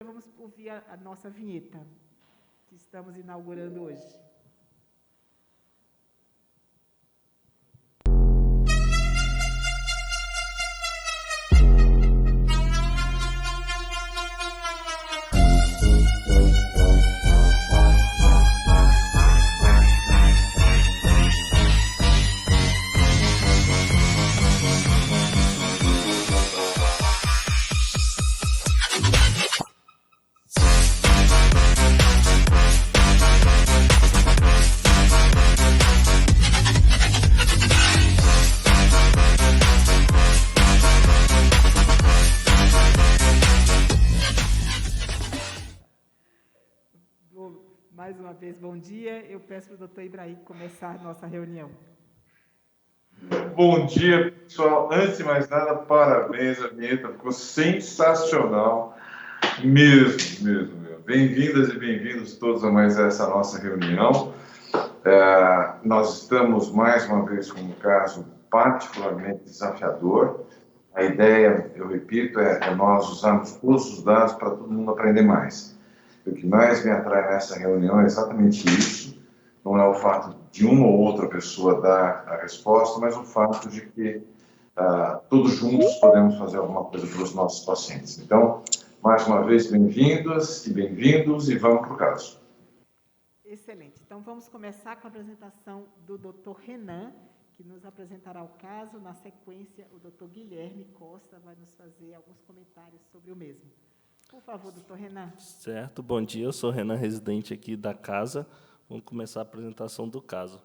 Vamos ouvir a nossa vinheta, que estamos inaugurando hoje. Mais uma vez, bom dia. Eu peço para o doutor Ibrahim começar a nossa reunião. Bom dia, pessoal. Antes de mais nada, parabéns, a vinheta ficou sensacional. Mesmo. Bem-vindas e bem-vindos todos a mais essa nossa reunião. Nós estamos, mais uma vez, com um caso particularmente desafiador. A ideia, eu repito, é nós usarmos todos os dados para todo mundo aprender mais. O que mais me atrai nessa reunião é exatamente isso. Não é o fato de uma ou outra pessoa dar a resposta, mas o fato de que todos juntos podemos fazer alguma coisa para os nossos pacientes. Então, mais uma vez, bem-vindas e bem-vindos, e vamos para o caso. Excelente. Então, vamos começar com a apresentação do Dr. Renan, que nos apresentará o caso. Na sequência, o Dr. Guilherme Costa vai nos fazer alguns comentários sobre o mesmo. Por favor, Dr. Renan. Certo, bom dia. Eu sou Renan, residente aqui da casa. Vamos começar a apresentação do caso.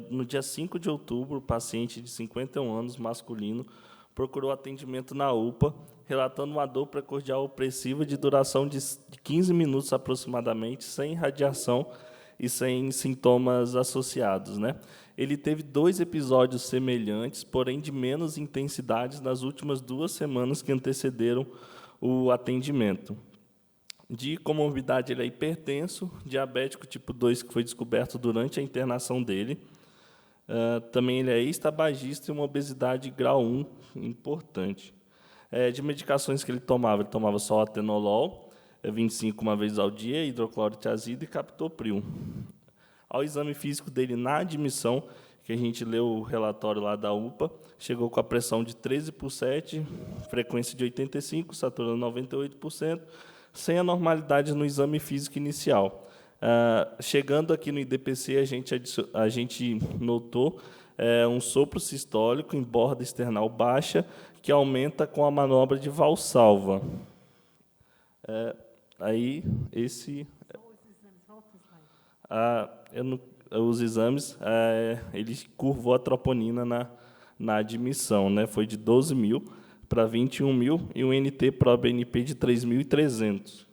No dia 5 de outubro, o paciente de 51 anos, masculino, procurou atendimento na UPA, relatando uma dor precordial opressiva de duração de 15 minutos aproximadamente, sem radiação e sem sintomas associados, né? Ele teve 2 episódios semelhantes, porém de menos intensidade nas últimas 2 semanas que antecederam o atendimento. De comorbidade, ele é hipertenso, diabético tipo 2, que foi descoberto durante a internação dele. Também ele é ex-tabagista e uma obesidade grau 1 importante. De medicações que ele tomava só atenolol, 25 uma vez ao dia, hidroclorotiazida e captopril. Ao exame físico dele na admissão, que a gente leu o relatório lá da UPA, chegou com a pressão de 13/7, frequência de 85, saturando 98%, sem anormalidades no exame físico inicial. Chegando aqui no IDPC, a gente notou um sopro sistólico em borda external baixa, que aumenta com a manobra de Valsalva. Os exames, ele curvou a troponina na admissão, né? Foi de 12.000 para 21.000 e um NT-proBNP de 3.300.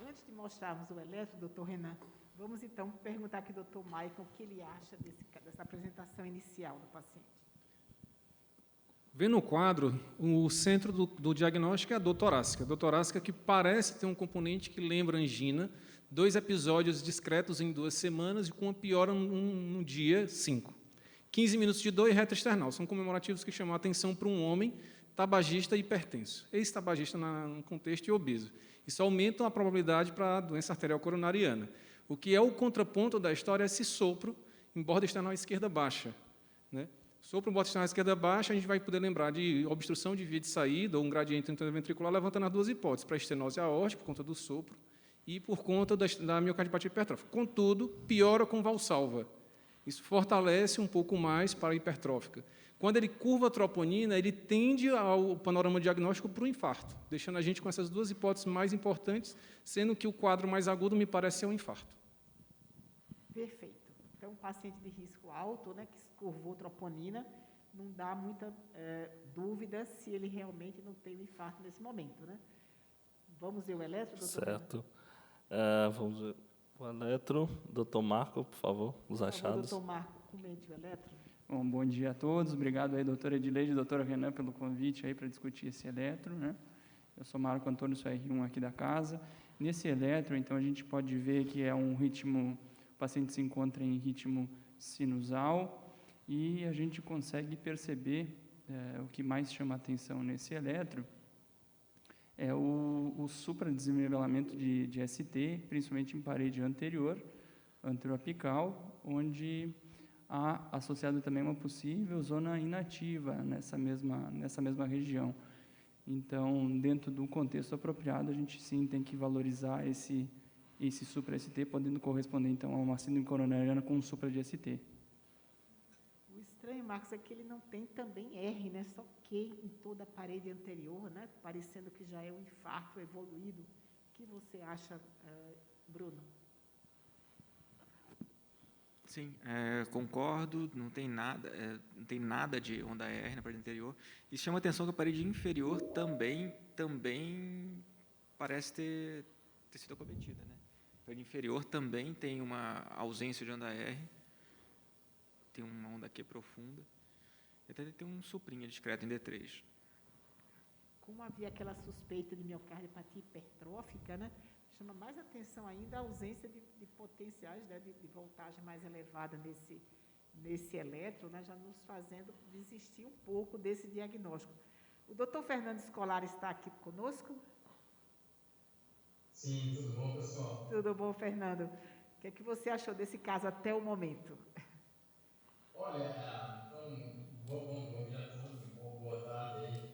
Antes de mostrarmos o eletro, doutor Renan, vamos então perguntar aqui ao doutor Michael o que ele acha dessa apresentação inicial do paciente. Vendo o quadro, o centro do diagnóstico é a dor torácica. A dor torácica que parece ter um componente que lembra angina, 2 episódios discretos em 2 semanas e com uma piora no dia 5. 15 minutos de dor e reta external. São comemorativos que chamam a atenção para um homem tabagista e hipertenso. Ex-tabagista no contexto e obeso. Isso aumenta a probabilidade para a doença arterial coronariana. O que é o contraponto da história é esse sopro em borda external esquerda baixa, né? Sopro em borda external esquerda baixa, a gente vai poder lembrar de obstrução de via de saída ou um gradiente interventricular, levantando as 2 hipóteses, para a estenose aórtica, por conta do sopro, e por conta da miocardiopatia hipertrófica. Contudo, piora com Valsalva. Isso fortalece um pouco mais para a hipertrófica. Quando ele curva a troponina, ele tende ao panorama diagnóstico para o infarto, deixando a gente com essas 2 hipóteses mais importantes, sendo que o quadro mais agudo me parece ser um infarto. Perfeito. Então, paciente de risco alto, né, que curvou troponina, não dá muita dúvida se ele realmente não tem um infarto nesse momento, né? Vamos ver o eletro, doutor? Certo. Vamos ver o eletro. Doutor Marco, por favor, os achados. Doutor Marco, comente o eletro. Bom dia a todos. Obrigado aí, doutora Edileide e doutora Renan, pelo convite aí para discutir esse eletro, né? Eu sou Marco Antônio, sou R1 aqui da casa. Nesse eletro, então, a gente pode ver que é um ritmo, o paciente se encontra em ritmo sinusal e a gente consegue perceber o que mais chama atenção nesse eletro é o supradesnivelamento de ST, principalmente em parede anteroapical, onde há associado também uma possível zona inativa nessa mesma região. Então, dentro do contexto apropriado, a gente sim tem que valorizar esse supra-ST, podendo corresponder, então, a uma síndrome coronariana com um supra de ST. O estranho, Marcos, é que ele não tem também R, né? Só Q em toda a parede anterior, né? Parecendo que já é um infarto evoluído. O que você acha, Bruno? Sim, concordo, não tem nada de onda R na parede anterior. E chama a atenção que a parede inferior também parece ter sido acometida, né? A parede inferior também tem uma ausência de onda R, tem uma onda Q profunda, e até tem um suprinha discreto em D3. Como havia aquela suspeita de miocardiopatia hipertrófica, né? Chama mais atenção ainda a ausência de potenciais, né, de voltagem mais elevada nesse eletro, né, já nos fazendo desistir um pouco desse diagnóstico. O doutor Fernando Scolari está aqui conosco? Sim, tudo bom, pessoal? Tudo bom, Fernando? O que é que você achou desse caso até o momento? Olha, então, bom dia a todos, boa tarde aí.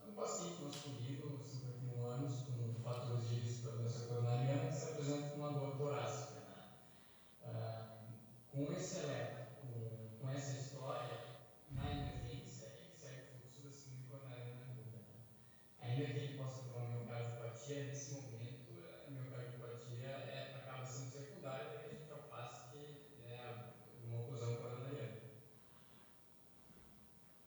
É um paciente masculino, 51 anos, com fatores de risco para doença coronariana, que se apresenta com uma dor torácica, né? Com esse eletro, com essa história, na emergência, ele segue o fluxo da síndrome coronariana aguda, né? Ainda que ele possa ter uma miocardiopatia, nesse momento, a miocardiopatia acaba sendo secundária até que a gente alcance uma oclusão coronariana.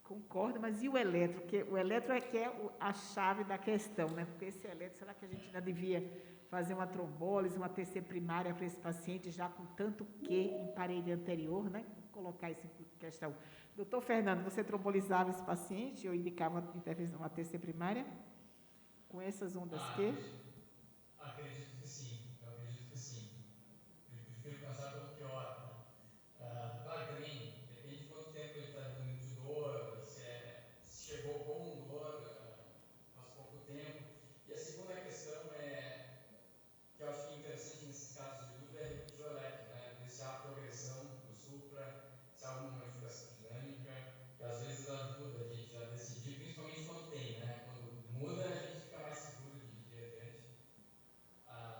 Concordo, mas e o eletro? Porque o eletro é que é a chave da questão, né? Porque esse eletro, será que a gente ainda devia fazer uma trombólise, uma TC primária para esse paciente já com tanto Q em parede anterior, né? Vou colocar isso em questão. Doutor Fernando, você trombolizava esse paciente ou indicava uma TC primária com essas ondas Q? Acredito que sim, eu acredito que sim. Prefiro pensar pelo pior, né? Claro que também depende de quanto tempo ele está evoluindo de dor, se chegou com dor faz pouco tempo. E a segunda questão que eu acho que é interessante nesses casos de dúvida é repetir o eletro, né? Ver se há progressão do supra, se há alguma modificação dinâmica, que às vezes ajuda a gente a decidir, principalmente quando tem, né? Quando muda, a gente fica mais seguro de ir adiante.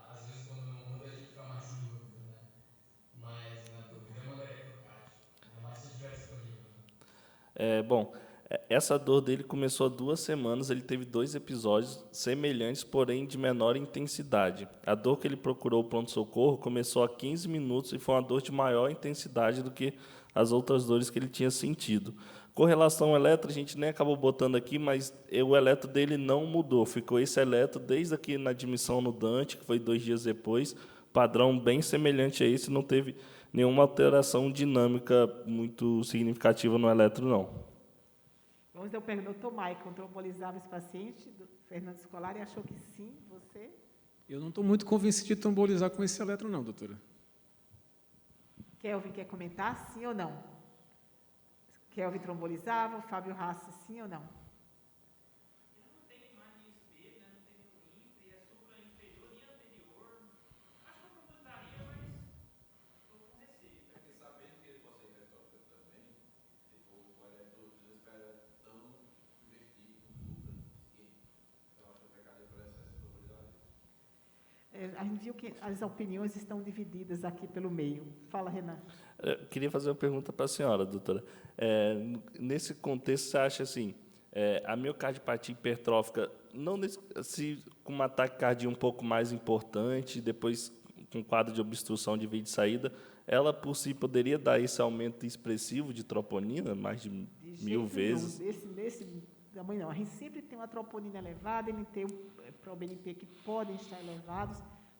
Às vezes, quando não muda, a gente fica mais em dúvida, né? Mas, na dúvida, eu mandaria para o CAD, ainda mais se estiver disponível, né? Bom, essa dor dele começou há 2 semanas, ele teve 2 episódios semelhantes, porém de menor intensidade. A dor que ele procurou o pronto-socorro começou há 15 minutos e foi uma dor de maior intensidade do que as outras dores que ele tinha sentido. Com relação ao eletro, a gente nem acabou botando aqui, mas o eletro dele não mudou. Ficou esse eletro desde aqui na admissão no Dante, que foi 2 dias depois, padrão bem semelhante a esse, não teve nenhuma alteração dinâmica muito significativa no eletro, não. Vamos então perguntar, doutor Maicon, trombolizava esse paciente, do Fernando Scolari, achou que sim, você? Eu não estou muito convencido de trombolizar com esse eletro, não, doutora. Kelvin quer comentar, sim ou não? Kelvin trombolizava, o Fábio Rassi, sim ou não? A gente viu que as opiniões estão divididas aqui pelo meio. Fala, Renan. Eu queria fazer uma pergunta para a senhora, doutora. Nesse contexto, você acha assim, a miocardiopatia hipertrófica, com um ataque cardíaco um pouco mais importante, depois com quadro de obstrução de via de saída, ela por si poderia dar esse aumento expressivo de troponina, mais de 1000 vezes? Nesse tamanho não. A gente sempre tem uma troponina elevada, ele tem proBNP que podem estar elevados,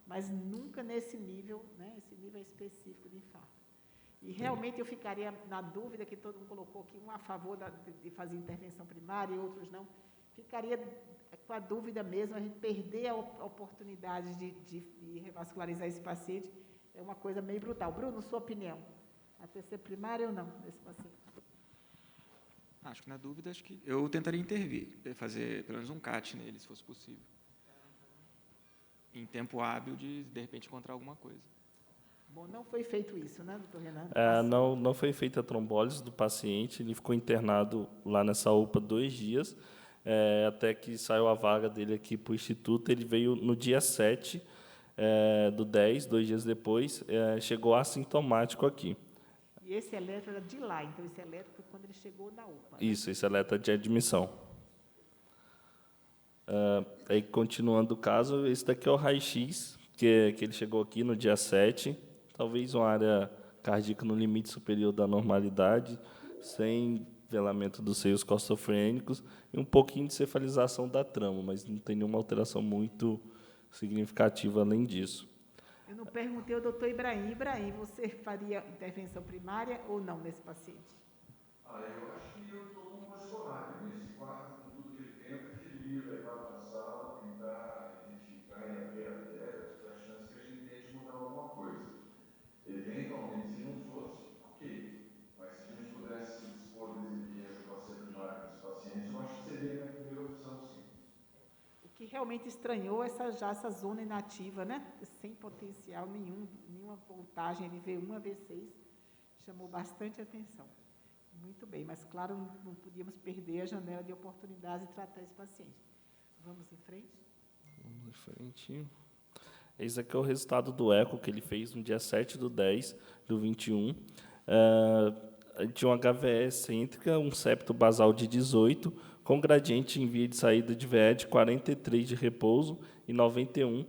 mas nunca nesse nível, né? Esse nível específico de infarto. E realmente eu ficaria na dúvida, que todo mundo colocou aqui, um a favor de fazer intervenção primária e outros não. Ficaria com a dúvida mesmo, a gente perder a oportunidade de revascularizar esse paciente, é uma coisa meio brutal. Bruno, sua opinião? A TC primária ou não desse paciente? Acho que na dúvida, acho que eu tentaria intervir, fazer pelo menos um CAT nele, se fosse possível. Em tempo hábil de repente, encontrar alguma coisa. Bom, não foi feito isso, né, doutor Renan? Não foi feita a trombólise do paciente, ele ficou internado lá nessa UPA 2 dias, até que saiu a vaga dele aqui para o Instituto. Ele veio no dia 7 do 10, 2 dias depois, chegou assintomático aqui. E esse eletro era de lá, então esse eletro foi quando ele chegou na UPA. Né? Isso, esse eletro de admissão. Aí, continuando o caso, esse daqui é o raio-x, que ele chegou aqui no dia 7, talvez uma área cardíaca no limite superior da normalidade, sem velamento dos seios costofrênicos e um pouquinho de cefalização da trama, mas não tem nenhuma alteração muito significativa além disso. Eu não perguntei ao doutor Ibrahim. Ibrahim, você faria intervenção primária ou não nesse paciente? Eu acho que eu estou com uma escolar nesse quadro, com tudo que ele tem, eu preferiria levar para a sala, tentar identificar e abrir a artéria, para a chance que a gente tente mudar alguma coisa. Eventualmente, se não fosse, ok. Mas se a gente pudesse dispor de exibir essa passeio primária para os pacientes, eu acho que seria a minha primeira opção, sim. O que realmente estranhou essa zona inativa, né? Sem potencial nenhum, nenhuma voltagem LV1 a V6, chamou bastante atenção. Muito bem, mas claro, não podíamos perder a janela de oportunidade de tratar esse paciente. Vamos em frente? Vamos em frente. Esse aqui é o resultado do eco que ele fez no dia 7 do 10 do 21. Ele tinha uma HVE excêntrica, um septo basal de 18, com gradiente em via de saída de VE de 43 de repouso e 91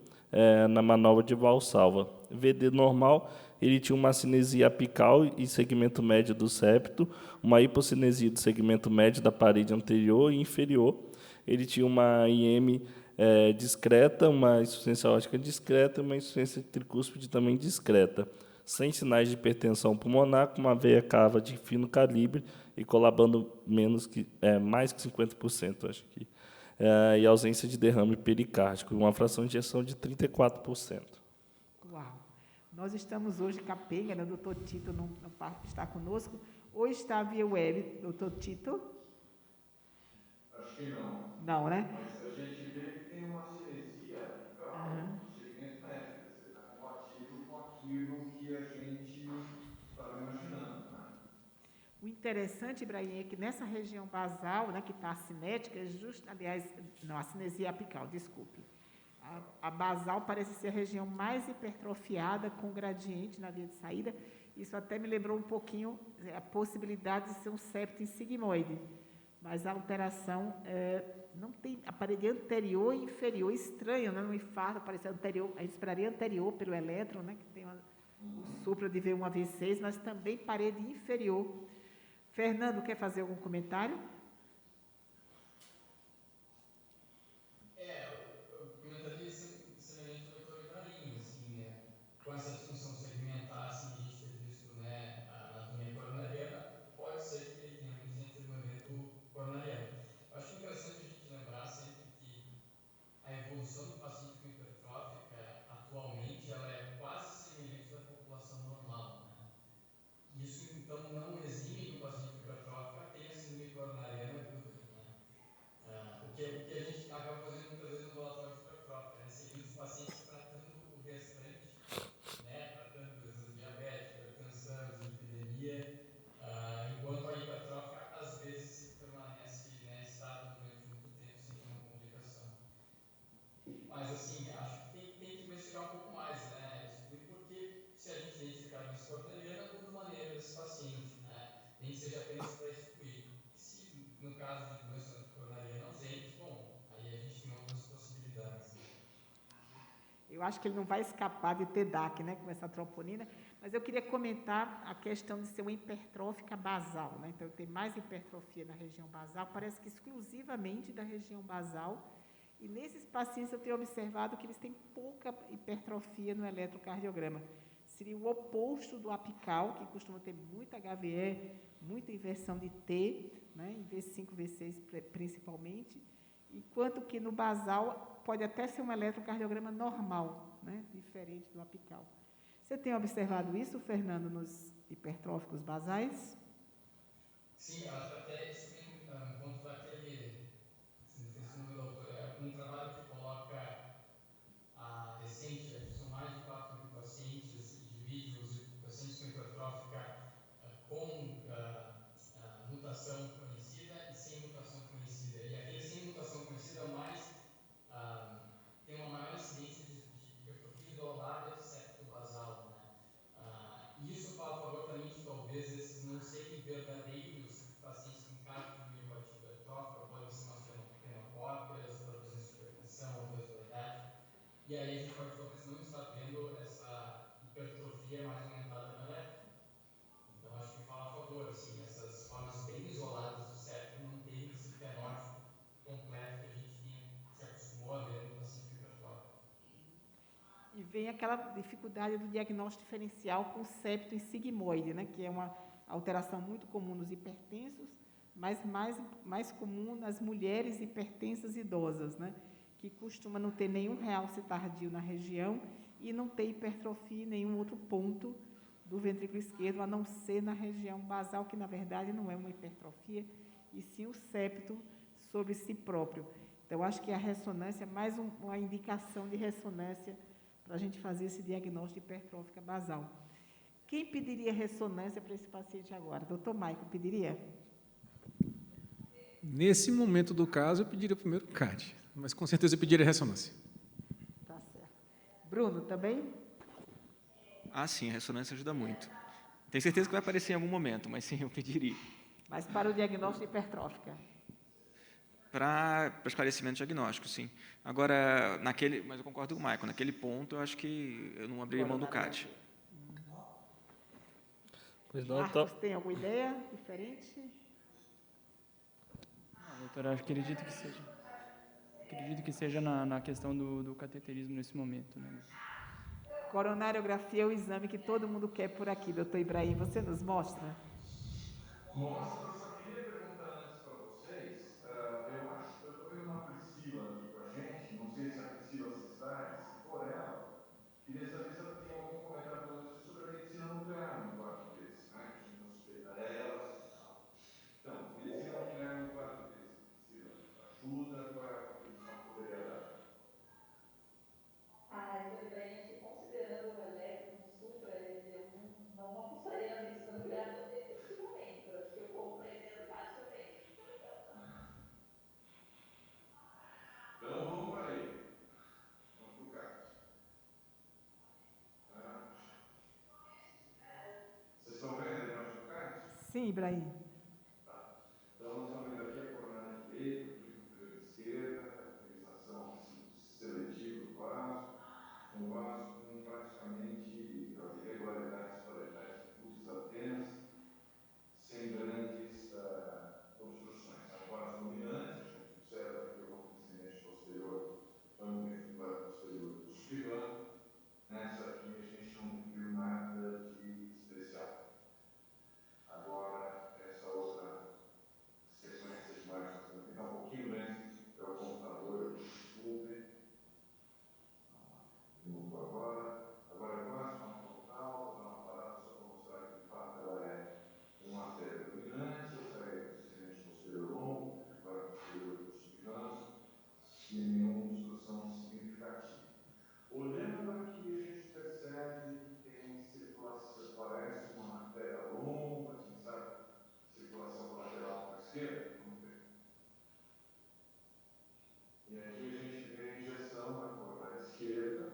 na manobra de valsalva. VD normal, ele tinha uma cinesia apical e segmento médio do septo, uma hipocinesia do segmento médio da parede anterior e inferior. Ele tinha uma IM discreta, uma insuficiência aórtica discreta e uma insuficiência tricúspide também discreta, sem sinais de hipertensão pulmonar, com uma veia cava de fino calibre e colabando mais que 50%, acho que, e ausência de derrame pericárdico, uma fração de ejeção de 34%. Uau! Nós estamos hoje capenga, né? O doutor Tito não está conosco. Hoje está via web, doutor Tito? Acho que não. Não, né? Mas a gente vê que tem uma cinesia apical no segmento médio, quer dizer, está compatível com aquilo que a gente estava imaginando, né? O interessante, Ibrahim, é que nessa região basal, né, que está acinética, a cinesia apical, desculpe. A basal parece ser a região mais hipertrofiada, com gradiente na via de saída. Isso até me lembrou um pouquinho a possibilidade de ser um septo em sigmoide. Mas a alteração não tem a parede anterior e inferior, estranho, né? No infarto parece anterior, a gente esperaria anterior pelo elétron, né? Que tem o supra de V1 a V6, mas também parede inferior. Fernando, quer fazer algum comentário? Eu comentaria semelhante ao doutor Ibrahim, assim, com essa disfunção segmentar, assim, que a gente ter visto, né, a anatomia coronariana, pode ser que ele tenha um desenvolvimento coronariano. Eu acho interessante a gente lembrar sempre que a evolução do paciente com hipertrófica, atualmente, ela é quase semelhante da população normal, né? Isso, então, não exime que o paciente com hipertrófica tenha síndrome coronariana aguda, né? O que a gente acaba fazendo muitas vezes no ambulatório de hipertrófica, né? Seguindo os pacientes e tratando o restante, né? Tratando doenças diabéticas, hipertensão, dislipidemia, enquanto a hipertrófica, às vezes, permanece, né, estável durante muito tempo sem nenhuma complicação. Mas, assim, acho que tem que investigar um pouco mais, né? Descobrir porque, se a gente identificar a doença coronariana, muda a maneira desse paciente, né? Nem que seja apenas para excluir. E se, no caso de doença coronariana ausente, bom, aí a gente tem outras possibilidades. Eu acho que ele não vai escapar de ter DAC, né, com essa troponina, mas eu queria comentar a questão de ser uma hipertrófica basal, né? Então, tem mais hipertrofia na região basal, parece que exclusivamente da região basal, e nesses pacientes eu tenho observado que eles têm pouca hipertrofia no eletrocardiograma. Seria o oposto do apical, que costuma ter muita HVE, muita inversão de T, né, em V5, V6 principalmente, enquanto que no basal pode até ser um eletrocardiograma normal, né, diferente do apical. Você tem observado isso, Fernando, nos hipertróficos basais? Sim, acho que até isso vem e aí a gente pode talvez não estar tendo essa hipertrofia mais aumentada no eletro. Então, acho que fala a favor, assim, essas formas bem isoladas do septo não terem esse fenótipo completo que a gente se acostumou a ver no paciente hipertrófico. E vem aquela dificuldade do diagnóstico diferencial com septo e sigmoide, né, que é uma alteração muito comum nos hipertensos, mas mais comum nas mulheres hipertensas idosas, né, que costuma não ter nenhum realce tardio na região e não ter hipertrofia em nenhum outro ponto do ventrículo esquerdo, a não ser na região basal, que na verdade não é uma hipertrofia, e sim o septo sobre si próprio. Então, acho que a ressonância é mais uma indicação de ressonância para a gente fazer esse diagnóstico de hipertrófica basal. Quem pediria ressonância para esse paciente agora? Doutor Maico, pediria? Nesse momento do caso, eu pediria primeiro CAD, mas com certeza eu pediria ressonância. Tá certo. Bruno, também? Ah, sim, a ressonância ajuda muito. Tenho certeza que vai aparecer em algum momento, mas sim, eu pediria. Mas para o diagnóstico de hipertrófica? Para esclarecimento diagnóstico, sim. Agora, mas eu concordo com o Michael, naquele ponto eu acho que eu não abriria mão do CAD. Pois não, Marcos, tem alguma ideia diferente? Não, doutora, acredito que seja na questão do cateterismo nesse momento, né? Coronariografia é o exame que todo mundo quer por aqui, doutor Ibrahim. Você nos mostra? Mostra, eu só queria perguntar antes para vocês, eu estou vendo uma Priscila aqui com a gente, não sei se a Priscila se está, se for ela, queria saber se ela tem algum comentário para você sobre a medicina nuclear no quadro desse, né, que a gente não suspeita. É ela, então, medicina nuclear no quadro desse, Priscila, ajuda, qual é a contribuição que poderia dar? Ah, doutor Ibrahim, acho que considerando o eletro no supra, eu não apostaria na medicina nuclear nesse momento. Acho que eu corro para a ideia do CAD também. Então, vamos para aí. Vamos para o caso. Vocês estão vendo a imagem do CAD? Sim, Ibrahim. Tá. Então, nós estamos vendo aqui a coronária direita, o ventrículo inferior esquerda, a caracterização seletiva do vaso, um vaso com praticamente irregularidades paletais difusos apenas, sem grandes obstruções. É um vaso dominante, a gente observa aqui o ronco descendente posterior, ângulo ventricular posterior do subivano. Nessa aqui a gente não viu nada de especial. Agora, essa outra sequência de imagens, nós tentar um pouquinho grande para o computador, desculpe. Minuto agora. Agora é quase uma total, vou dar uma parada só para mostrar que de fato ela é uma artéria dominante, artéria descendente posterior longo, agora posterior do subivano, e nenhuma obstrução significativa. Olhando aqui, a gente percebe que tem circulação, parece uma artéria longa, quem sabe, circulação lateral para a esquerda. Vamos ver. E aqui a gente vê a injeção na coronária esquerda,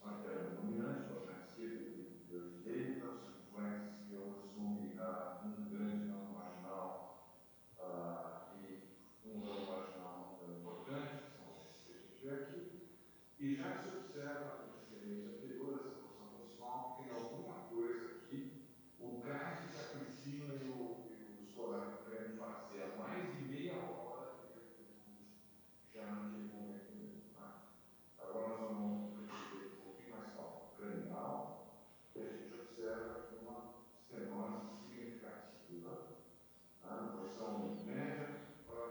uma artéria dominante, coronária esquerda e inferior direita, os influentes que eu assume um grande ramo marginal e um ramo marginal não tão importante, que são esses que a gente vê aqui. E já se observa no descendente anterior, essa porção proximal, que tem alguma coisa aqui, o CAD que a Priscila e os colegas estão querendo fazer há mais de meia hora, já naquele momento mesmo. Tá? Agora nós vamos perceber um pouquinho mais calmo, cranial, e a gente observa aqui uma estenose significativa, na porção média para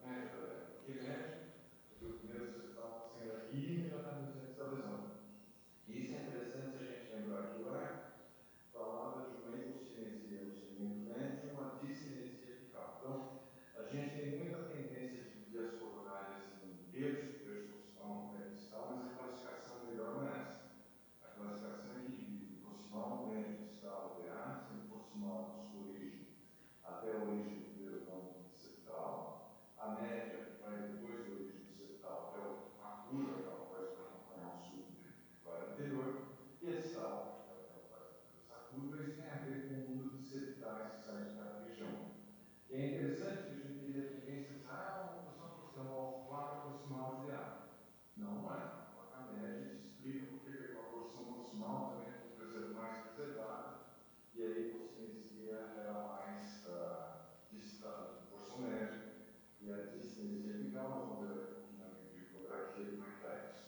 média da média. Porque o primeiro você está sendo imediatamente antes da lesão. funcional também mais preservada, e aí a cinesia era mais distante, porção média, e a discinesia apical, nós vamos ver aqui na bibliografia como é que está isso.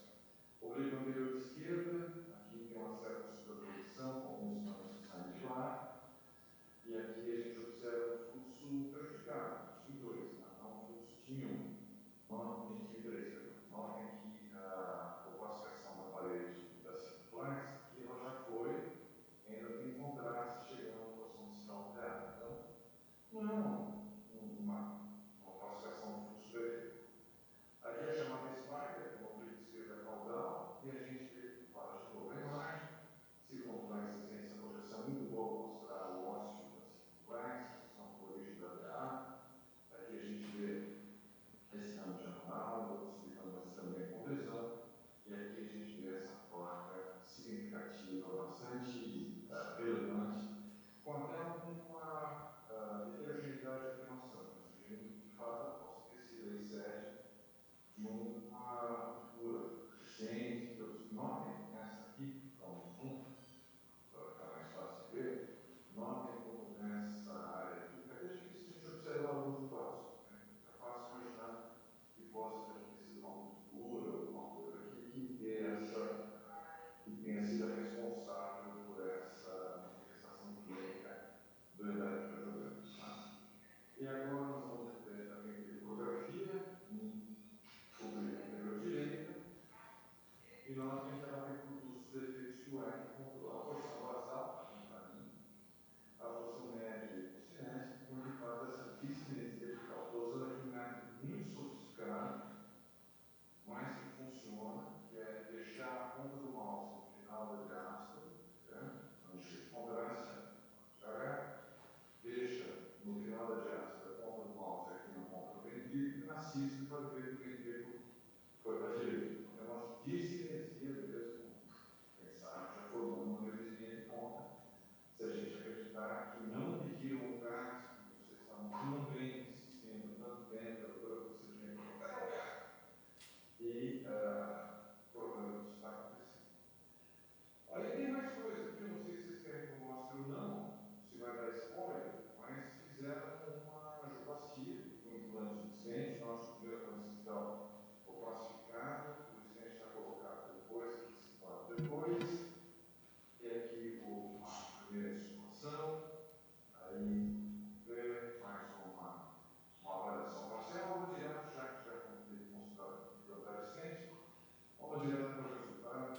Oblíquo anterior de esquerda, aqui tem uma certa superposição com alguns nomes que saem de lá, e aqui a gente observa o fluxo prejudicado, em dois, não o fluxo de um, não em três, notem aqui a opacificação da parede das circulares, que ela já foi, ainda tem contraste chegando à posição de sinal dela. Então, não uma opacificação do fluxo perfeito. Aqui é a chamada spider, como o oblíquo esquerda caudal, e a gente vê, para de novo a imagem, circunflexos tem essa projeção muito boa para mostrar o ósseo das circunflexos, que são por origem da DA. Aqui a gente vê esse ramo diagonal, outros ligamentos também com lesão, e aqui a gente vê essa placa significativa, bastante relevante, com até uma heterogeneidade de afirmação, sugerindo que de fato possa ter sido aí sede de uma figura recente, que os notem essa aqui, para um fundo, para ficar mais fácil de ver, notem como nessa área aqui, é difícil a gente observar alguns do vaso, né? É fácil imaginar que possa ter sido uma cultura, alguma coisa aqui, que tenha sido responsável por essa manifestação clínica do idade que nós jogamos. Tá? E agora nós vamos ver também a bibliografia, oblíquo anterior direita, e notem que ela reproduz os efeitos que o EC encontrou. A porção basal, no caminho, a porção média e o cinético, com de fato essa discinesia apical. Estou usando aqui um método muito sofisticado, mas que funciona, que é deixar a ponta do mouse no final da diástole, onde se contraste, deixa no final da diástole a ponta do mouse aqui na ponta do ventrículo, e na cisma para ver que o ventrículo foi para a direita. É uma discinesia mesmo, pensar, já formando uma neurozinha de ponta. Se a gente acreditar que não pediram um gás, que vocês estavam tão bem insistindo tanto tempo, pelo procedimento, e portanto isso está acontecendo. Aí tem mais coisa aqui, eu não sei se vocês querem que eu mostre ou não, se vai dar spoiler, mas fizeram uma angioplastia, um implante de stent, nosso primeiro transcendental foi classificado, o stent está colocado depois, aqui se enquadra depois, e aqui a primeira situação, aí mais uma avaliação parcial, vamos direto, já que já teve consultado implantar stent, vamos direto para o resultado,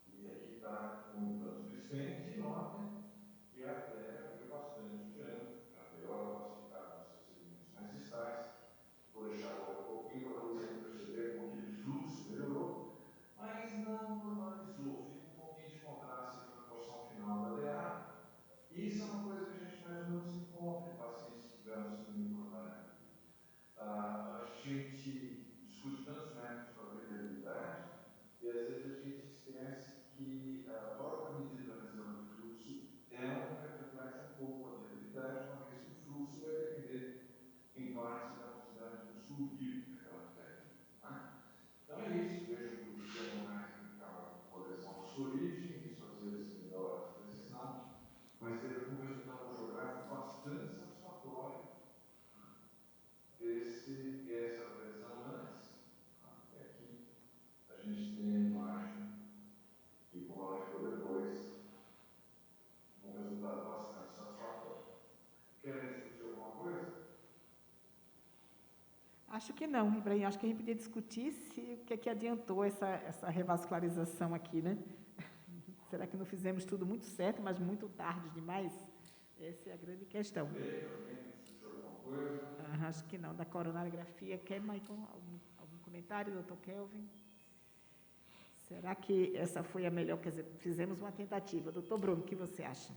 e aqui está o implante de stent, e notem que a artéria foi bastante diante, a melhora classificada nos seus segmentos mais distais. Vou deixar agora um pouquinho para você perceber como aquele fluxo melhorou, mas não normalizou, fica um pouquinho de contraste na porção final da DA. Isso é uma coisa que a gente mais ou menos encontra em pacientes que tiveram síndrome coronária. A gente discute tantos métodos para ver viabilidade, e às vezes a gente esquece que a própria medida da reserva de fluxo ela reflete um pouco a viabilidade, uma vez que o fluxo vai depender, em parte, da quantidade de músculo vivo daquela técnica. Tá? Então é isso, vejo que o diagnóstico ficava com coleção de sua origem, isso às vezes melhora a precisão, mas teve um resultado geográfico bastante satisfatório essa lesão antes. E aqui a gente tem a imagem e como ela ficou depois, um resultado bastante satisfatório. Querem discutir alguma coisa? Acho que não, Ibrahim. Acho que a gente podia discutir se o que é que adiantou essa revascularização aqui, né? Será que não fizemos tudo muito certo, mas muito tarde demais? Essa é a grande questão. Acho que não. Da coronariografia, quer, Maicon, algum comentário, doutor Kelvin? Será que essa foi a melhor? Quer dizer, fizemos uma tentativa. Doutor Bruno, o que você acha?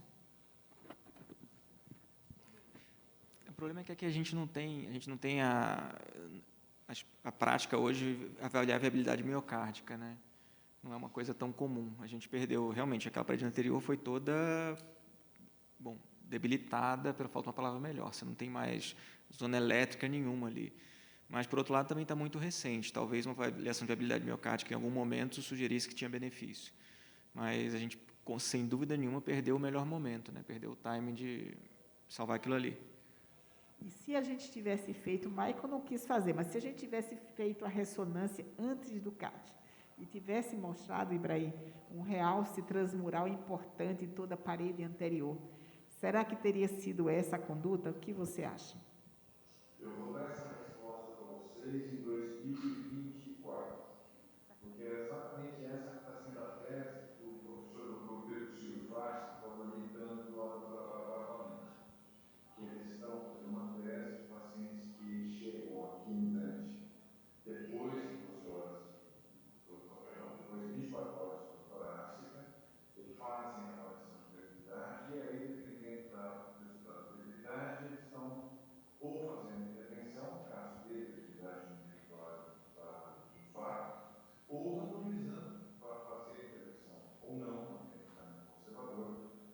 O problema é que aqui a gente não tem a prática hoje avaliar a viabilidade miocárdica, né? Não é uma coisa tão comum. A gente perdeu, realmente, aquela parede anterior foi toda, debilitada, pela falta de uma palavra melhor. Você não tem mais zona elétrica nenhuma ali. Mas, por outro lado, também está muito recente. Talvez uma avaliação de viabilidade miocárdica, em algum momento, sugerisse que tinha benefício. mas a gente, sem dúvida nenhuma, perdeu o melhor momento, né? Perdeu o timing de salvar aquilo ali. E se a gente tivesse feito, o Michael não quis fazer, mas se a gente tivesse feito a ressonância antes do CAT e tivesse mostrado, Ibrahim, um realce transmural importante em toda a parede anterior, será que teria sido essa a conduta? O que você acha? Eu vou dar essa resposta para vocês em 2024, porque é exatamente essa que está sendo a tese que o professor Dr. Pedro Silvio Vaz está orientando atualmente, que eles estão fazendo uma tese de pacientes que chegam aqui no Dante depois de 12 horas, perdão, depois de 24 horas de torácica, eles fazem a avaliação de fertilidade e aí, dependendo do resultado da fertilidade, eles estão ou fazendo intervenção, caso de fertilidade no território do infarto, ou randomizando para fazer a intervenção, ou não, mantendo o caminho conservador,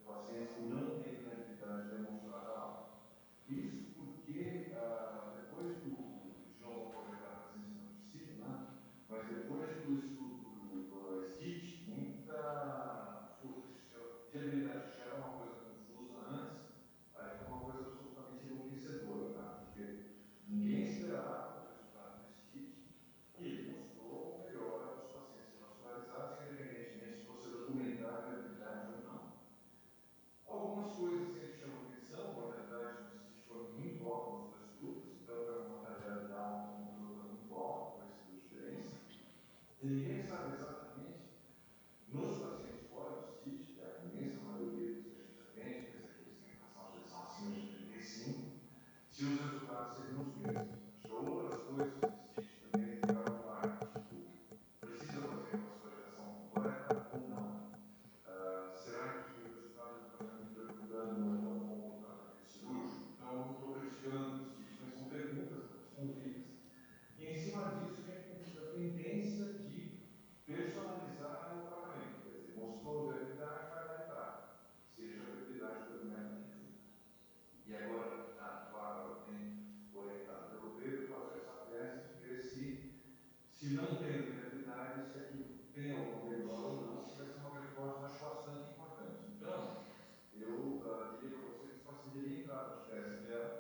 pacientes que não têm fertilidade demonstrada alta. Isso porque, depois de novo aproveitar a presença do discípulo, né? Mas depois do estudo do STIT, muita fiabilidade já era uma coisa confusa antes, aí foi uma coisa absolutamente enlouquecedora, tá? Porque ninguém esperava o resultado do STIT e ele mostrou melhora dos pacientes vascularizados, independentemente de você documentar a viabilidade ou não. Algumas coisas que a gente chama atenção, a mortalidade do STIT foi muito alta nos dois grupos, então foi uma mortalidade alta com uma outra muito alta, por isso deu diferença. E ninguém sabe exatamente, nos pacientes fora do STIT, que é a imensa maioria dos que a gente atende, quer dizer, aqueles que têm fração de ejeção acima de 35, se os resultados seriam os mesmos. Acho que outras coisas do STIT também ficaram no ar, tipo, precisa fazer uma vascularização completa ou não? Será que o resultado do tratamento percutâneo não é tão bom quanto o tratamento cirúrgico? Então, eu não estou criticando o STIT, mas são perguntas respondidas. E, em cima disso, a gente tem tido a tendência de personalizar o tratamento. Quer dizer, mostrou a viabilidade, vai dar entrada, seja a viabilidade do método que for. E agora, a Bárbara tem orientado pelo Pedro fazer essa tese de ver se não tem viabilidade, se aquilo tem alguma melhora ou não, que vai ser uma resposta, acho, bastante importante. Então, eu diria para você que esse paciente teria entrado de tese dela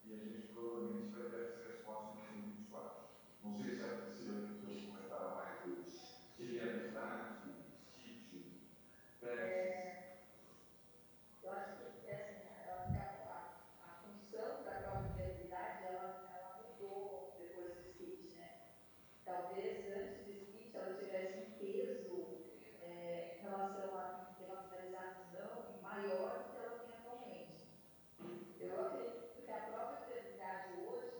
e a gente provavelmente vai ter essa resposta em 2024. Não sei se a Priscila quer comentar mais de viabilidade, STIT, PET. Eu acho que a função da prova de viabilidade ela mudou depois do STIT, né? Talvez antes do STIT ela tivesse um peso em relação a revascularizar maior do que ela tem atualmente. Eu acredito que a prova de viabilidade hoje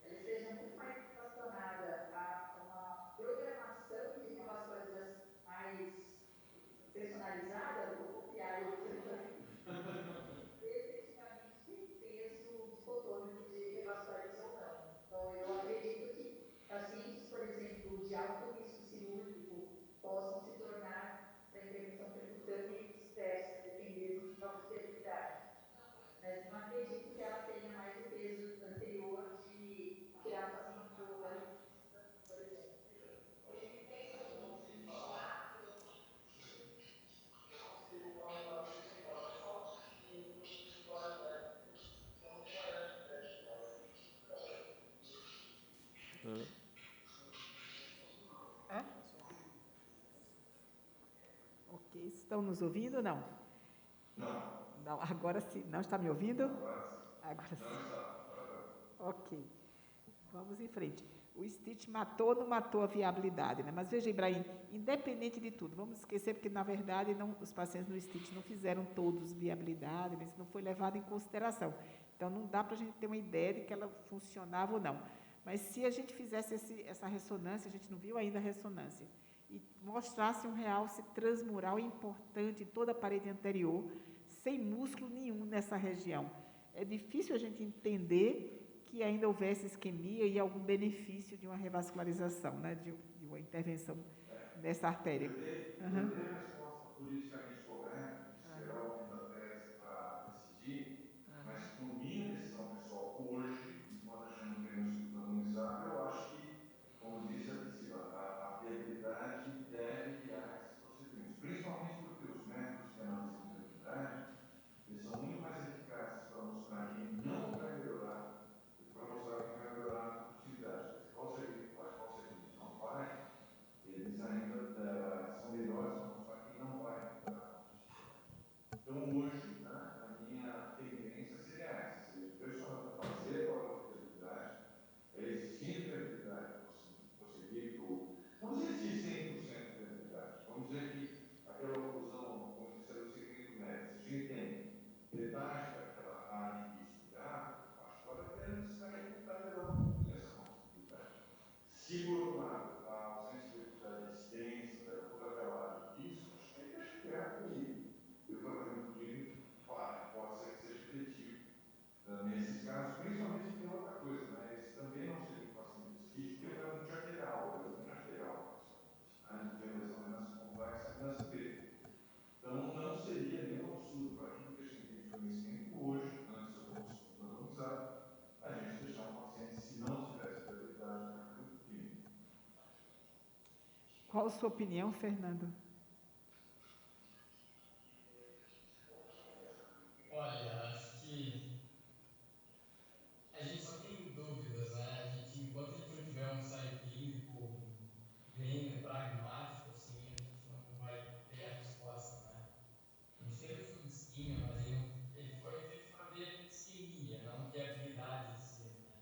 ela esteja muito mais relacionada a uma programação de revascularização mais personalizada, vou copiar o efetivamente peso dicotômico de revascularização ou não. Então, eu acredito que pacientes, por exemplo, de alto risco cirúrgico possam se tornar para intervenção percutânea e vice-versa, depender do grau de fiabilidade. Mas não acredito que ela tenha mais o peso anterior de tirar o paciente do velho, por exemplo. Hã? Ok, estão nos ouvindo ou não? Não. Não, agora sim. Não está me ouvindo? Agora sim. Agora Não sim. está. Ok. Vamos em frente. O STIT matou ou não matou a viabilidade, né? Mas veja, Ibrahim, independente de tudo, vamos esquecer porque, na verdade, os pacientes no STIT não fizeram todos viabilidade, mas isso não foi levado em consideração. Então, não dá para a gente ter uma ideia de que ela funcionava ou não. Mas se a gente fizesse essa ressonância, a gente não viu ainda a ressonância, e mostrasse um realce transmural importante em toda a parede anterior, sem músculo nenhum nessa região, é difícil a gente entender que ainda houvesse isquemia e algum benefício de uma revascularização, né, de uma intervenção nessa artéria. Eu dei a resposta politicamente correta, de esperar o fim da tese para decidir, mas por minha decisão pessoal hoje, enquanto a gente não tem um estudo randomizado, eu acho que, como disse a Priscila, a viabilidade deve guiar esses procedimentos, principalmente porque são melhores para mostrar quem não vai recuperar com sucesso. Então, hoje, né, a minha tendência seria essa, seria pressionar para fazer a prova de fiabilidade, existindo fiabilidade, conseguir que o... Não existe 100% de fiabilidade. Vamos dizer que aquela oclusão, como disse, é do segmento médio. Se a gente tem metade daquela área de risco já, acho que vale a pena descarregar um pouquinho essa possibilidade. Se, por outro lado, a ausência de atividade extensa, toda aquela área de risco, acho que deixa quieto e o tratamento clínico pode ser que seja efetivo nesses casos, principalmente tem outra coisa, né? Esse também não seria um paciente esquístico, porque é multiarterial, lesão multiarterial, não tem lesão menos complexa, menos grave. Então, não seria nenhum absurdo para aquilo que a gente tem de conhecimento hoje, antes do consumo randomizado, a gente deixar um paciente, se não tivesse fiabilidade, no tratamento clínico. Qual a sua opinião, Fernando? Olha, acho que a gente só tem dúvidas, né? Enquanto a gente não tiver um ensaio clínico bem pragmático, assim, a gente não vai ter a resposta, né? A gente teve um estudo de isquemia, mas ele foi feito para ver isquemia, não viabilidade em si, né?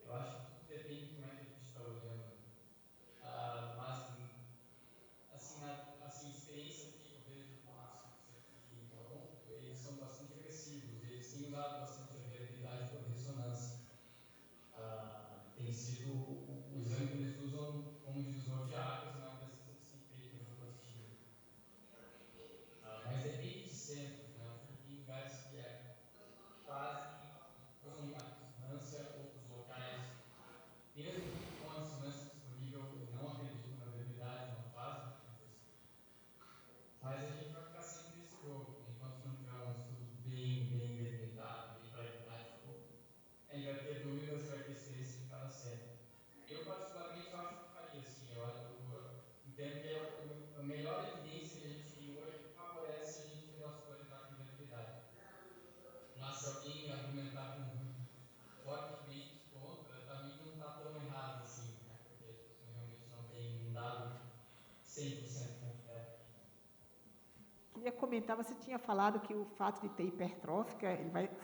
Eu acho que tudo depende de como é que a gente está olhando. Mas, assim, experiência que eu vejo com os centros aqui em Toronto, eles são bastante agressivos, eles têm usado bastante a viabilidade por ressonância. Tem sido o exame que eles usam como divisor de águas na precisa de ser feito no positivo. Mas depende de centros, né? Eu fui em lugares que usam a ressonância, outros locais, mesmo com a ressonância disponível, e não acreditam na viabilidade, não fazem utilização. Mas a gente vai ficar sempre nesse jogo, enquanto não tiver um estudo bem delimitado, bem pragmático, a gente vai ter dúvidas e vai ter experiência de cada centro. Eu, particularmente, acho que faria, assim, eu entendo que a melhor evidência que a gente tem hoje favorece a gente revascularizar com viabilidade. Mas se alguém argumentar fortemente contra, também não está tão errado assim, né? Porque a gente realmente não tem um dado 100% concreto. Queria comentar, você tinha falado que o fato de ter hipertrófica,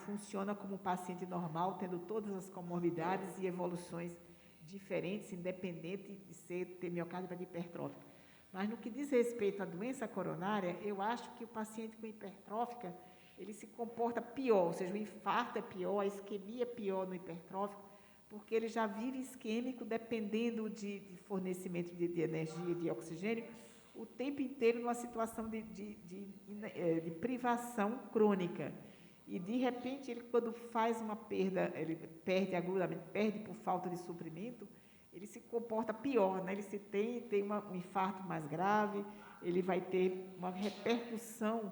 funciona como um paciente normal, tendo todas as comorbidades e evoluções diferentes, independente de ter miocárdio hipertrófica. Mas no que diz respeito à doença coronária, eu acho que o paciente com hipertrófica, ele se comporta pior, ou seja, o infarto é pior, a isquemia é pior no hipertrófico, porque ele já vive isquêmico, dependendo de fornecimento de energia, de oxigênio, o tempo inteiro numa situação de privação crônica. E, de repente, ele, quando faz uma perda, ele perde agudamente, perde por falta de suprimento, ele se comporta pior, né? Ele tem um infarto mais grave, ele vai ter uma repercussão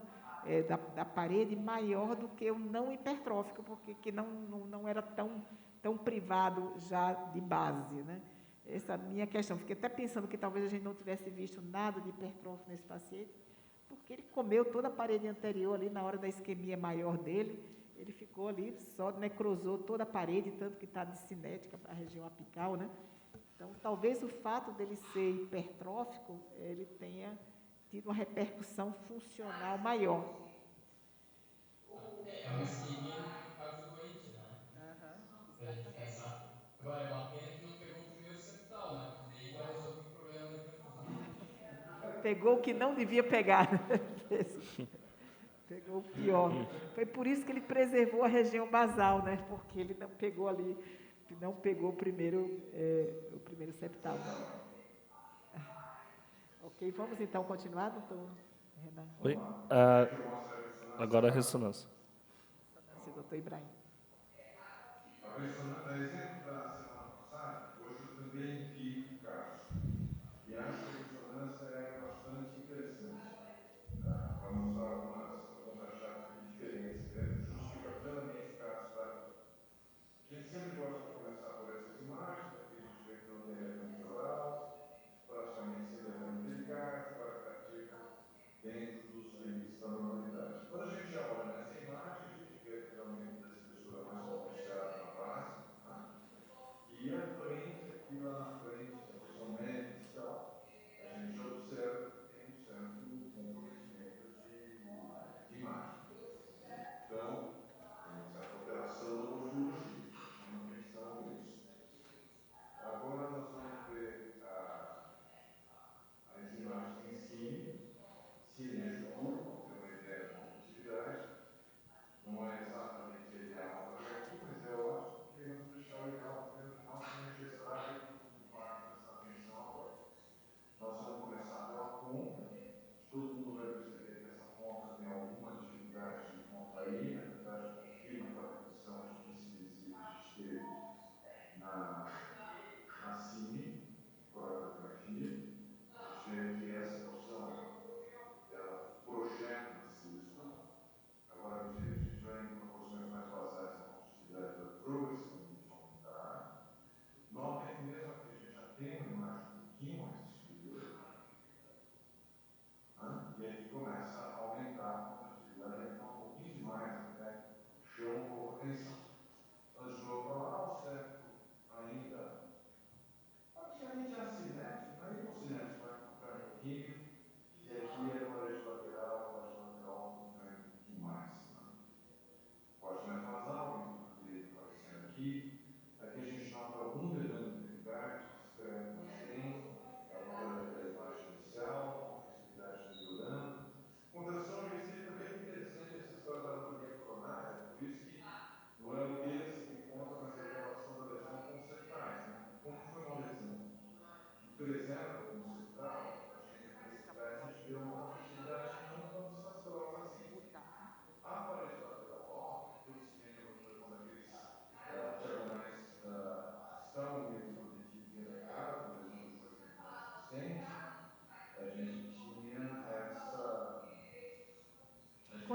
da parede maior do que o não hipertrófico, porque que não era tão privado já de base, né? Essa é a minha questão. Fiquei até pensando que talvez a gente não tivesse visto nada de hipertrófico nesse paciente, porque ele comeu toda a parede anterior ali na hora da isquemia maior dele, ele ficou ali, só necrosou toda a parede, tanto que está discinética para a região apical, né? Então, talvez o fato dele ser hipertrófico, ele tenha tido uma repercussão funcional maior. É uma isquemia no miocárdio doente, né? Se a gente pensar. Agora, é uma pena que não pegou o primeiro septal, né? Porque daí ia resolver o problema da hiperfusão. Pegou o que não devia pegar, né? Pegou o pior. Foi por isso que ele preservou a região basal, né? Porque ele não pegou o primeiro septal. Ok, vamos então continuar, doutor Renan? Oi? Agora a ressonância. Ressonância, doutor Ibrahim. A exemplo da semana passada, hoje eu também vi o caso. E acho que a ressonância é bastante interessante, para mostrar alguns achados diferentes, justifica plenamente o caso da. A gente sempre gosta de começar por essas imagens, aqui a gente vê que não tem elemento oral, praticamente sem elemento delicado, qualitativa, dentro dos limites da normalidade. Quando a gente olha nessa imagem, a gente vê realmente a espessura mais pronunciada na base, né?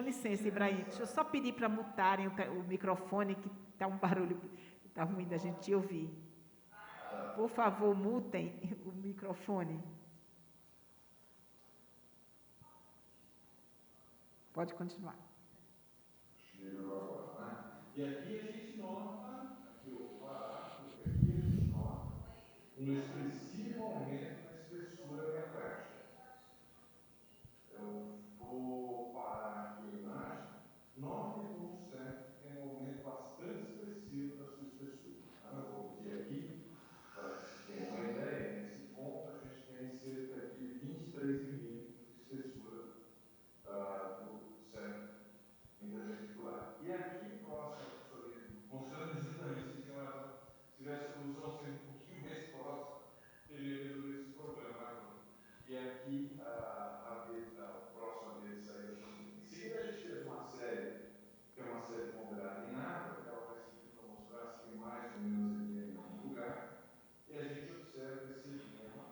licença, Ibrahim, deixa eu só pedir para mutarem o microfone, que está um barulho, está ruim da gente ouvir. Por favor, mutem o microfone. Pode continuar. E aqui a gente nota, aqui o barato, aqui a gente nota um expressivo aumento na espessura magnética. Eu vou parar aqui a imagem. Notem como o certo tem um aumento bastante expressivo da sua espessura. Eu vou medir aqui, para que vocês tenham uma ideia, nesse ponto a gente tem cerca de 23 milímetros de espessura do certo interventicular. E aqui próximo, mostrando exatamente se tivesse a solução sendo um pouquinho mais próxima, teria resolvido esse problema. E aqui a próxima vez saída. Em seguida a gente fez uma série, que é uma série ponderada em água, que ela vai seguir para mostrar se tem mais ou menos edema em algum lugar. E a gente observa esse edema,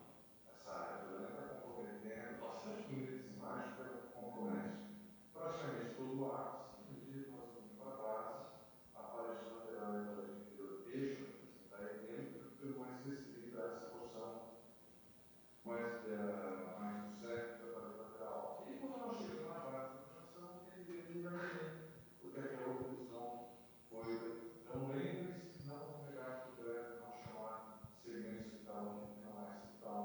essa área do está comprometendo bastante bonita essa imagem, que compromete praticamente todo o ápice, no dia que nós vamos para a base, a parede lateral e a parede interior deixam de apresentar edema, porque o mais restrito a essa porção mais do certo da parede lateral. E quando nós chegamos na base da operação, tem edema em lugar nenhum, porque aquela oclusão foi. Então, lembre-se, não negar que o breve não chamar segmento septal, que não é septal,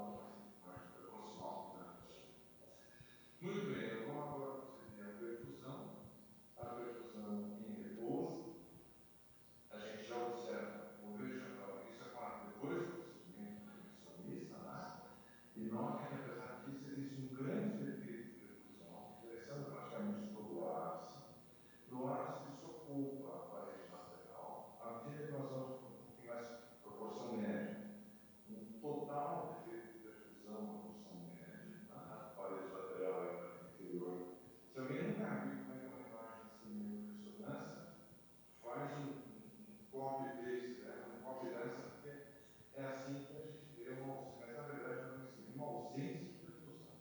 mas proximal. Muito bem, vamos agora proceder à perfusão. A perfusão em repouso. A gente já observa, isso é depois do procedimento intervencionista, né? E notem que, apesar disso, existe um grande defeito de perfusão, interessando praticamente todo o ápice. No ápice que se ocupa a parede lateral, à medida que nós vamos um pouquinho mais proporção média, um total defeito de perfusão na proporção média, na parede lateral e a parede inferior. Se alguém nunca viu como é que uma imagem assim de ressonância, faz um copy-paste, um copy-dança, porque é assim que a gente vê uma ausência, mas na verdade não é uma ausência de perfusão.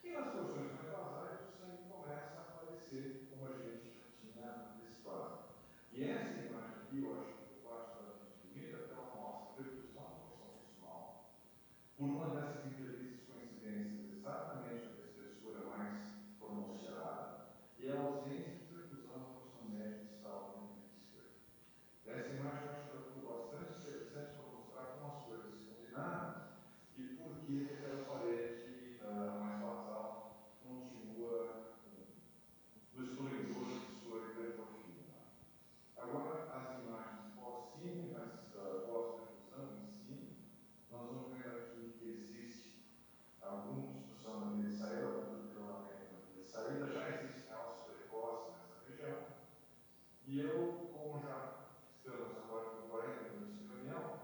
E nas porções mais basais, o sangue começa a aparecer, como a gente já tinha antecipado. E essa imagem aqui, eu acho que eu particularmente bonita, porque ela mostra a perfusão na porção visual, por uma dessas infelizes coincidências, exatamente da espessura mais pronunciada, e a ausência de perfusão na porção média distal do hemisfério. Essa imagem eu acho que ficou bastante interessante para mostrar como as coisas se combinaram e por que aquela parede mais basal continua no esplendor de sua hipertrofia. Agora, as imagens pós-símilas, pós-perfusão em si, nós vamos ver aqui que existe alguma obstrução na via de saída, algum desgranamento na via de saída, já existe alça precoce nessa região. E eu, como já estamos agora com 40 minutos de reunião,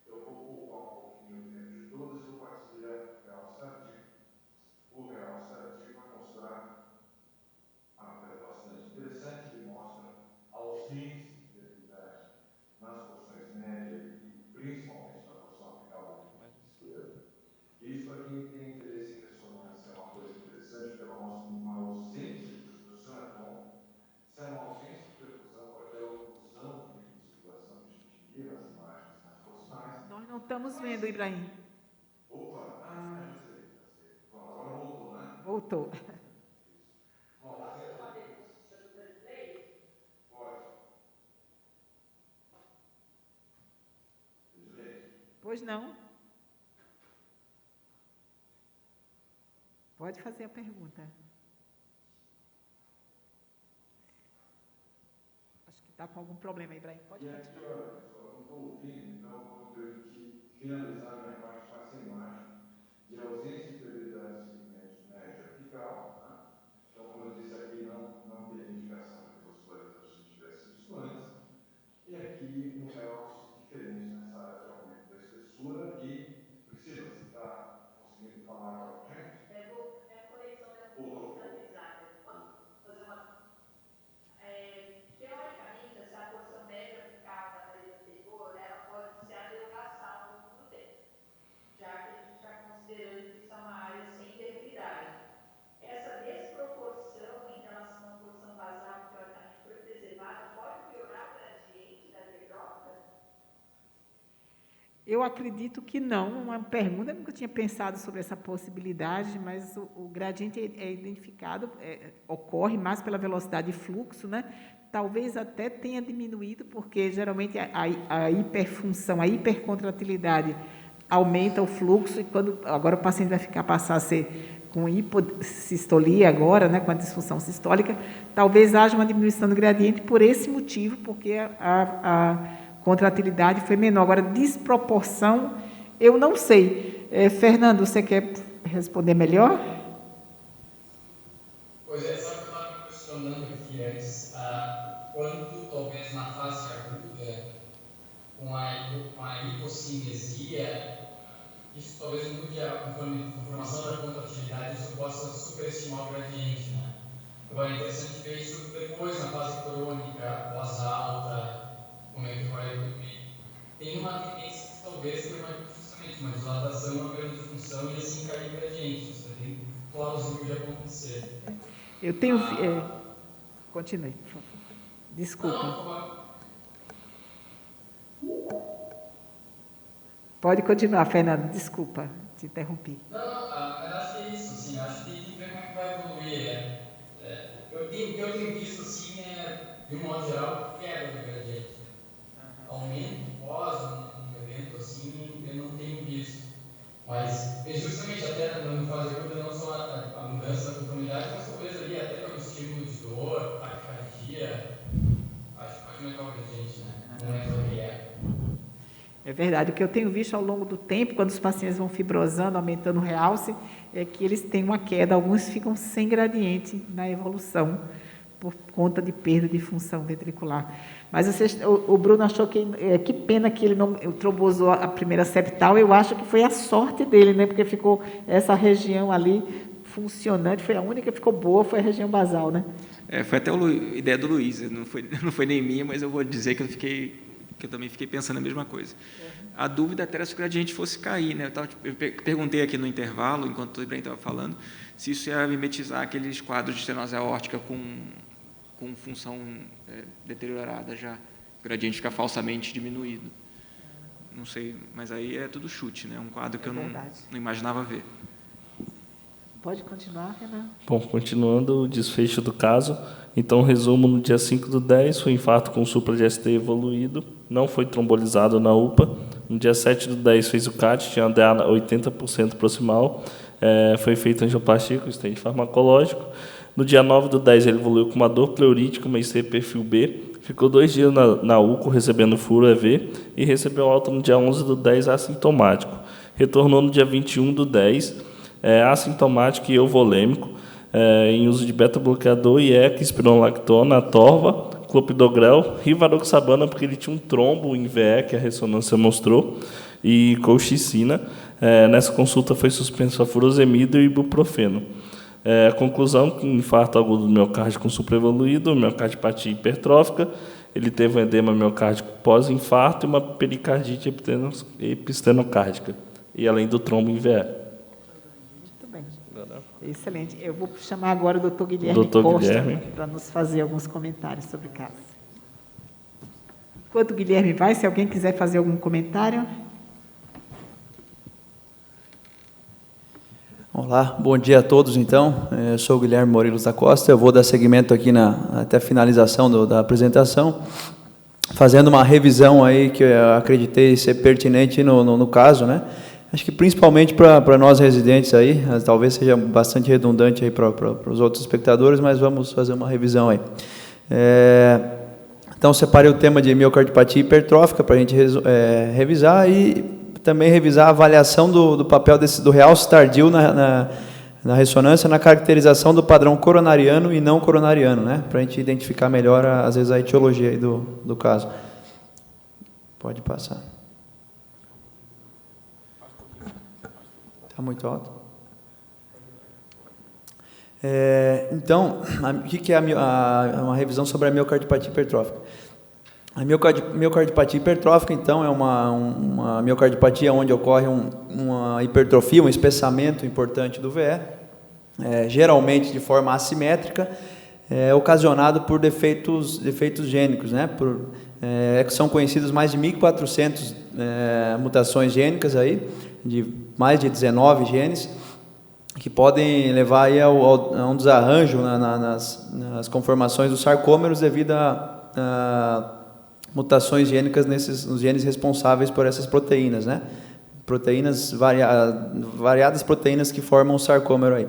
eu vou poupar um pouquinho o tempo de todos e vou partir direto para o real tardio. O real tardio vai mostrar uma coisa bastante interessante, ele mostra a ausência de atividade nas porções médias e principalmente na porção apical esquerda. Isso, para quem tem interesse em ressonância, é uma coisa interessante, porque ela mostra uma ausência de perfusão, é bom. Se é uma ausência de perfusão, pode ter oclusão de microcirculação que a gente via nas imagens mais proximais. Nós não estamos vendo, Ibrahim. Opa, já sei. Bom, agora voltou, né? Voltou. Bom, Posso fazer com o doutor Edilei? pode. Edilei? Pois não? Pode fazer a pergunta. Acho que está com algum problema, Ibrahim. Pode E aqui, continuar. olha, pessoal, não estou ouvindo, então eu vou permitir finalizar minha parte com essa imagem de ausência de prioridade de segmento médio apical. Né? Então, como eu disse aqui, não tem indicação de oscilação que a gente tivesse visto antes. E aqui um realce diferente nessa área de aumento da espessura. E, Priscila, você está conseguindo falar agora com a gente? A conexão da estabilizada. Fazer uma. Teoricamente, essa porção média aplicada na parede anterior, ela pode se adelgaçar ao longo do tempo, já que a gente está considerando que isso é uma Eu acredito que não, uma pergunta, eu nunca tinha pensado sobre essa possibilidade, mas o gradiente é identificado, ocorre mais pela velocidade de fluxo, né? Talvez até tenha diminuído, porque geralmente a hiperfunção, a hipercontratilidade aumenta o fluxo, e agora o paciente vai passar a ser com hipossistolia agora, né, com a disfunção sistólica, talvez haja uma diminuição do gradiente por esse motivo, porque a contratilidade foi menor. Agora, desproporção, eu não sei. Fernando, você quer responder melhor? Pois é, sabe que eu estava me questionando aqui antes, quando talvez na fase aguda, com a hipocinesia, isso talvez mude a conformação da contratilidade, isso possa superestimar o gradiente, né? Agora é interessante ver isso depois, na fase crônica, pós-alta, como é que vai evoluir. Tem uma tendência que talvez tenha justamente uma dilatação, uma grande função e assim cair o gradiente. Isso é bem plausível de acontecer. Eu tenho... continue, por favor. Desculpa. Pode continuar, Fernando, desculpa, te interrompi. Não, acho que é isso, assim, acho que tem que ver como é que vai evoluir. O que eu tenho visto, assim, de um modo geral, queda do gradiente. Aumento pós um evento, assim, eu não tenho visto. Mas, justamente, até no fase aguda, não só a mudança da conformidade, mas talvez ali até pelo estímulo de dor, taquicardia, acho que pode aumentar o gradiente, né? Não é o que é. É verdade. O que eu tenho visto ao longo do tempo, quando os pacientes vão fibrosando, aumentando o realce, é que eles têm uma queda. Alguns ficam sem gradiente na evolução, por conta de perda de função ventricular. Mas o Bruno achou que pena que ele não trombosou a primeira septal. Eu acho que foi a sorte dele, né? Porque ficou essa região ali funcionante, foi a única que ficou boa, foi a região basal, né? Foi até a ideia do Luiz, não foi nem minha, mas eu vou dizer que eu também fiquei pensando a mesma coisa. A dúvida até era se o gradiente fosse cair, né? Eu perguntei aqui no intervalo, enquanto o Ibrahim estava falando, se isso ia mimetizar aqueles quadros de estenose aórtica com função deteriorada já, o gradiente fica falsamente diminuído. Não sei, mas aí é tudo chute, né? Um quadro que eu não imaginava ver. Pode continuar, Renan. Bom, continuando o desfecho do caso, então, resumo, no dia 5/10, foi infarto com supra de ST evoluído, não foi trombolizado na UPA. No dia 7/10, fez o CAT, tinha DA 80% proximal, foi feito angioplastia com estente farmacológico. No dia 9/10, ele evoluiu com uma dor pleurítica, uma IC perfil B, ficou 2 dias na UCO recebendo furo EV e recebeu alta no dia 11/10 assintomático. Retornou no dia 21/10, assintomático e euvolêmico, em uso de beta-bloqueador, IECA, espironolactona, atorva, clopidogrel, rivaroxabana, porque ele tinha um trombo em VE, que a ressonância mostrou, e colchicina. Nessa consulta foi suspenso a furosemida e ibuprofeno. Conclusão, que um infarto agudo do miocárdio com supraevoluído, miocardiopatia hipertrófica, ele teve um edema miocárdico pós-infarto e uma pericardite epistenocárdica, e além do trombo em VE. Muito bem. Excelente. Eu vou chamar agora o doutor Guilherme Costa para nos fazer alguns comentários sobre o caso. Enquanto o Guilherme vai, se alguém quiser fazer algum comentário... Olá, bom dia a todos, então. Eu sou o Guilherme Morelos da Costa, eu vou dar seguimento aqui até a finalização da apresentação, fazendo uma revisão aí que eu acreditei ser pertinente no caso, né? Acho que principalmente para nós residentes aí, talvez seja bastante redundante aí para os outros espectadores, mas vamos fazer uma revisão aí. Então, separei o tema de miocardiopatia hipertrófica para a gente revisar e também revisar a avaliação do papel do realce tardio na ressonância, na caracterização do padrão coronariano e não coronariano, né? Para a gente identificar melhor, às vezes, a etiologia aí do caso. Pode passar. Está muito alto. Então, o que é uma revisão sobre a miocardiopatia hipertrófica? A miocardiopatia hipertrófica, então, é uma miocardiopatia onde ocorre uma hipertrofia, um espessamento importante do VE, geralmente de forma assimétrica, ocasionado por defeitos gênicos, né? Que são conhecidos mais de 1.400 mutações gênicas aí, de mais de 19 genes, que podem levar aí a um desarranjo nas conformações dos sarcômeros devido a mutações gênicas nos genes responsáveis por essas proteínas, né? Variadas proteínas que formam o sarcômero aí.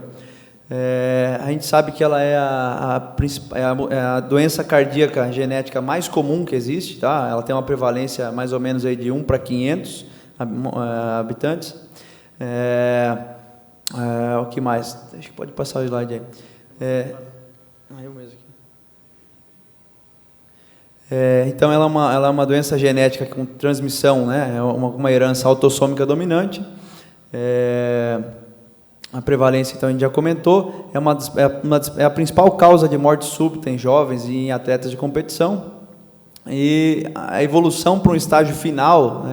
A gente sabe que ela é a doença cardíaca genética mais comum que existe, tá? Ela tem uma prevalência mais ou menos aí de 1 para 500 habitantes. O que mais? Acho que pode passar o slide aí. Eu mesmo aqui. Então, ela é uma doença genética com transmissão, né? É uma herança autossômica dominante. A prevalência, então, a gente já comentou, é a principal causa de morte súbita em jovens e em atletas de competição. E a evolução para um estágio final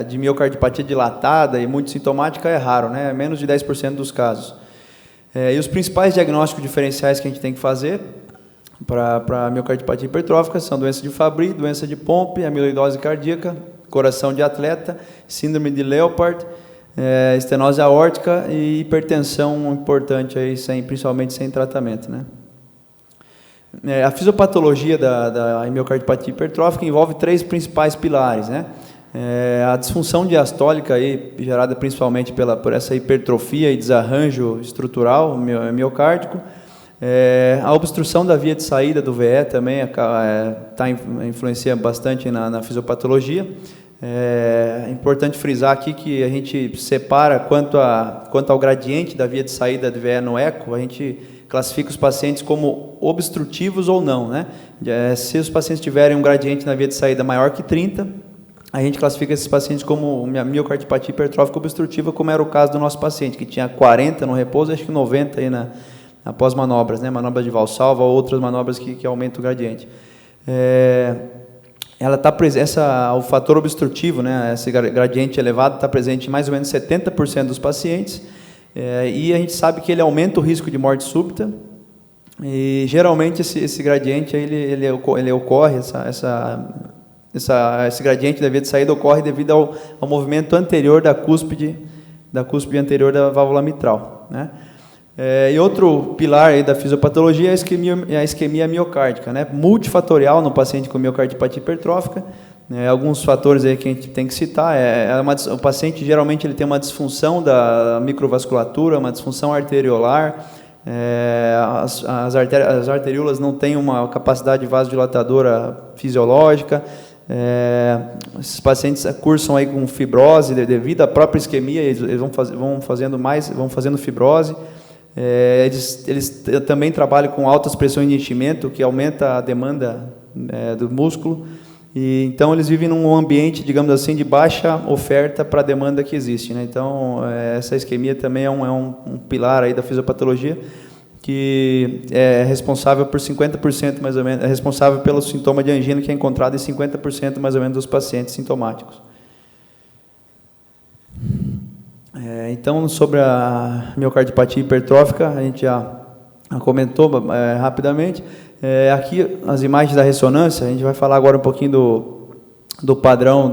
de miocardiopatia dilatada e muito sintomática é raro, né? Menos de 10% dos casos. E os principais diagnósticos diferenciais que a gente tem que fazer para miocardiopatia hipertrófica são doença de Fabry, doença de Pompe, amiloidose cardíaca, coração de atleta, síndrome de Leopard, estenose aórtica e hipertensão importante, aí, principalmente sem tratamento, né? A fisiopatologia da miocardiopatia hipertrófica envolve 3 principais pilares, né? A disfunção diastólica, aí, gerada principalmente por essa hipertrofia e desarranjo estrutural miocárdico. A obstrução da via de saída do VE também influencia bastante na fisiopatologia. É importante frisar aqui que a gente separa quanto ao gradiente da via de saída do VE no eco, a gente classifica os pacientes como obstrutivos ou não, né? Se os pacientes tiverem um gradiente na via de saída maior que 30, a gente classifica esses pacientes como miocardiopatia hipertrófica obstrutiva, como era o caso do nosso paciente, que tinha 40 no repouso, acho que 90 aí após manobras, né? Manobra de Valsalva ou outras manobras que aumentam o gradiente. O fator obstrutivo, né? Esse gradiente elevado está presente em mais ou menos 70% dos pacientes, e a gente sabe que ele aumenta o risco de morte súbita, e geralmente esse gradiente ele ocorre, esse gradiente da via de saída ocorre devido ao movimento anterior da cúspide anterior da válvula mitral, né? E outro pilar aí da fisiopatologia é a isquemia miocárdica, né? Multifatorial no paciente com miocardiopatia hipertrófica. Alguns fatores aí que a gente tem que citar. O paciente geralmente ele tem uma disfunção da microvasculatura, uma disfunção arteriolar. As arteríolas não têm uma capacidade vasodilatadora fisiológica. Esses pacientes cursam aí com fibrose devido à própria isquemia, eles vão fazendo fibrose. Eles também trabalham com altas pressões de enchimento, que aumenta a demanda do músculo. E então eles vivem num ambiente, digamos assim, de baixa oferta para a demanda que existe, né? Então essa isquemia também é um pilar aí da fisiopatologia, que é responsável por 50% mais ou menos, é responsável pelo sintoma de angina que é encontrado em 50% mais ou menos dos pacientes sintomáticos. Então, sobre a miocardiopatia hipertrófica, a gente já comentou rapidamente. Aqui, as imagens da ressonância, a gente vai falar agora um pouquinho do padrão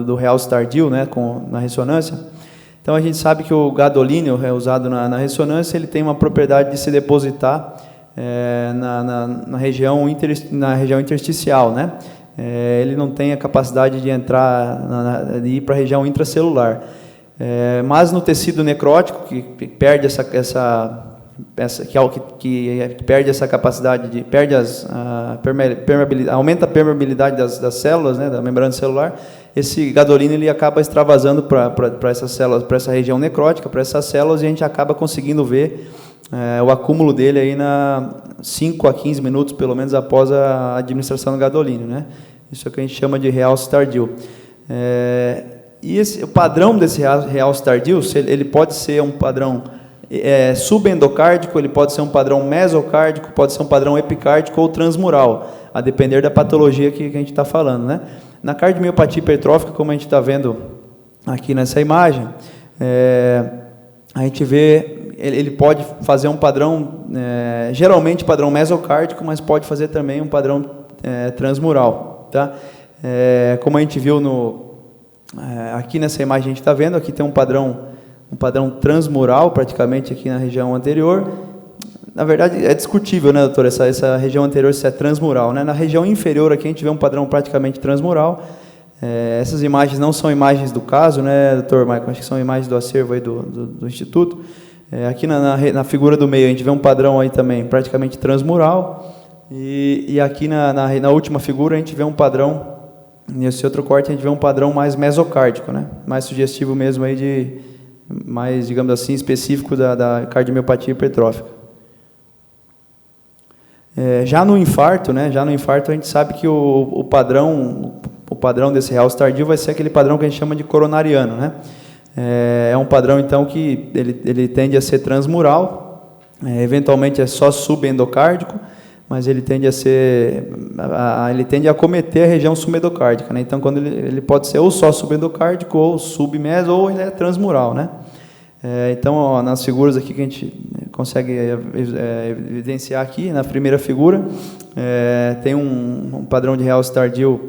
do realce tardio, né, na ressonância. Então, a gente sabe que o gadolínio usado na ressonância, ele tem uma propriedade de se depositar na região intersticial, né? Ele não tem a capacidade de entrar, de ir para a região intracelular. Mas no tecido necrótico, que perde perde essa capacidade aumenta a permeabilidade das células, né, da membrana celular, esse gadolínio ele acaba extravasando para essas células, para essa região necrótica, para essas células, e a gente acaba conseguindo ver o acúmulo dele aí 5 a 15 minutos, pelo menos, após a administração do gadolínio, né? Isso é o que a gente chama de realce tardio. E o padrão desse realce tardio, ele pode ser um padrão subendocárdico, ele pode ser um padrão mesocárdico, pode ser um padrão epicárdico ou transmural, a depender da patologia que a gente está falando, né? Na cardiomiopatia hipertrófica, como a gente está vendo aqui nessa imagem, a gente vê, ele pode fazer um padrão, geralmente padrão mesocárdico, mas pode fazer também um padrão transmural, tá? Como a gente viu Aqui nessa imagem a gente está vendo, aqui tem um padrão transmural, praticamente aqui na região anterior. Na verdade, é discutível, né, doutor, essa região anterior se é transmural, né? Na região inferior aqui a gente vê um padrão praticamente transmural. Essas imagens não são imagens do caso, né, doutor Michael? Acho que são imagens do acervo aí do Instituto. Aqui na figura do meio a gente vê um padrão aí também praticamente transmural. E aqui na última figura a gente vê um padrão, nesse outro corte a gente vê um padrão mais mesocárdico, né? Mais sugestivo mesmo aí mais, digamos assim, específico da cardiomiopatia hipertrófica. Já no infarto, né? Já no infarto a gente sabe que o padrão desse realce tardio vai ser aquele padrão que a gente chama de coronariano, né? É um padrão então que ele tende a ser transmural, eventualmente é só subendocárdico, mas ele tende a acometer a região subendocárdica, né? Então, quando ele pode ser ou só subendocárdico, ou submeso, ou ele é transmural, né? Então, ó, nas figuras aqui que a gente consegue evidenciar aqui, na primeira figura, tem um padrão de realce tardio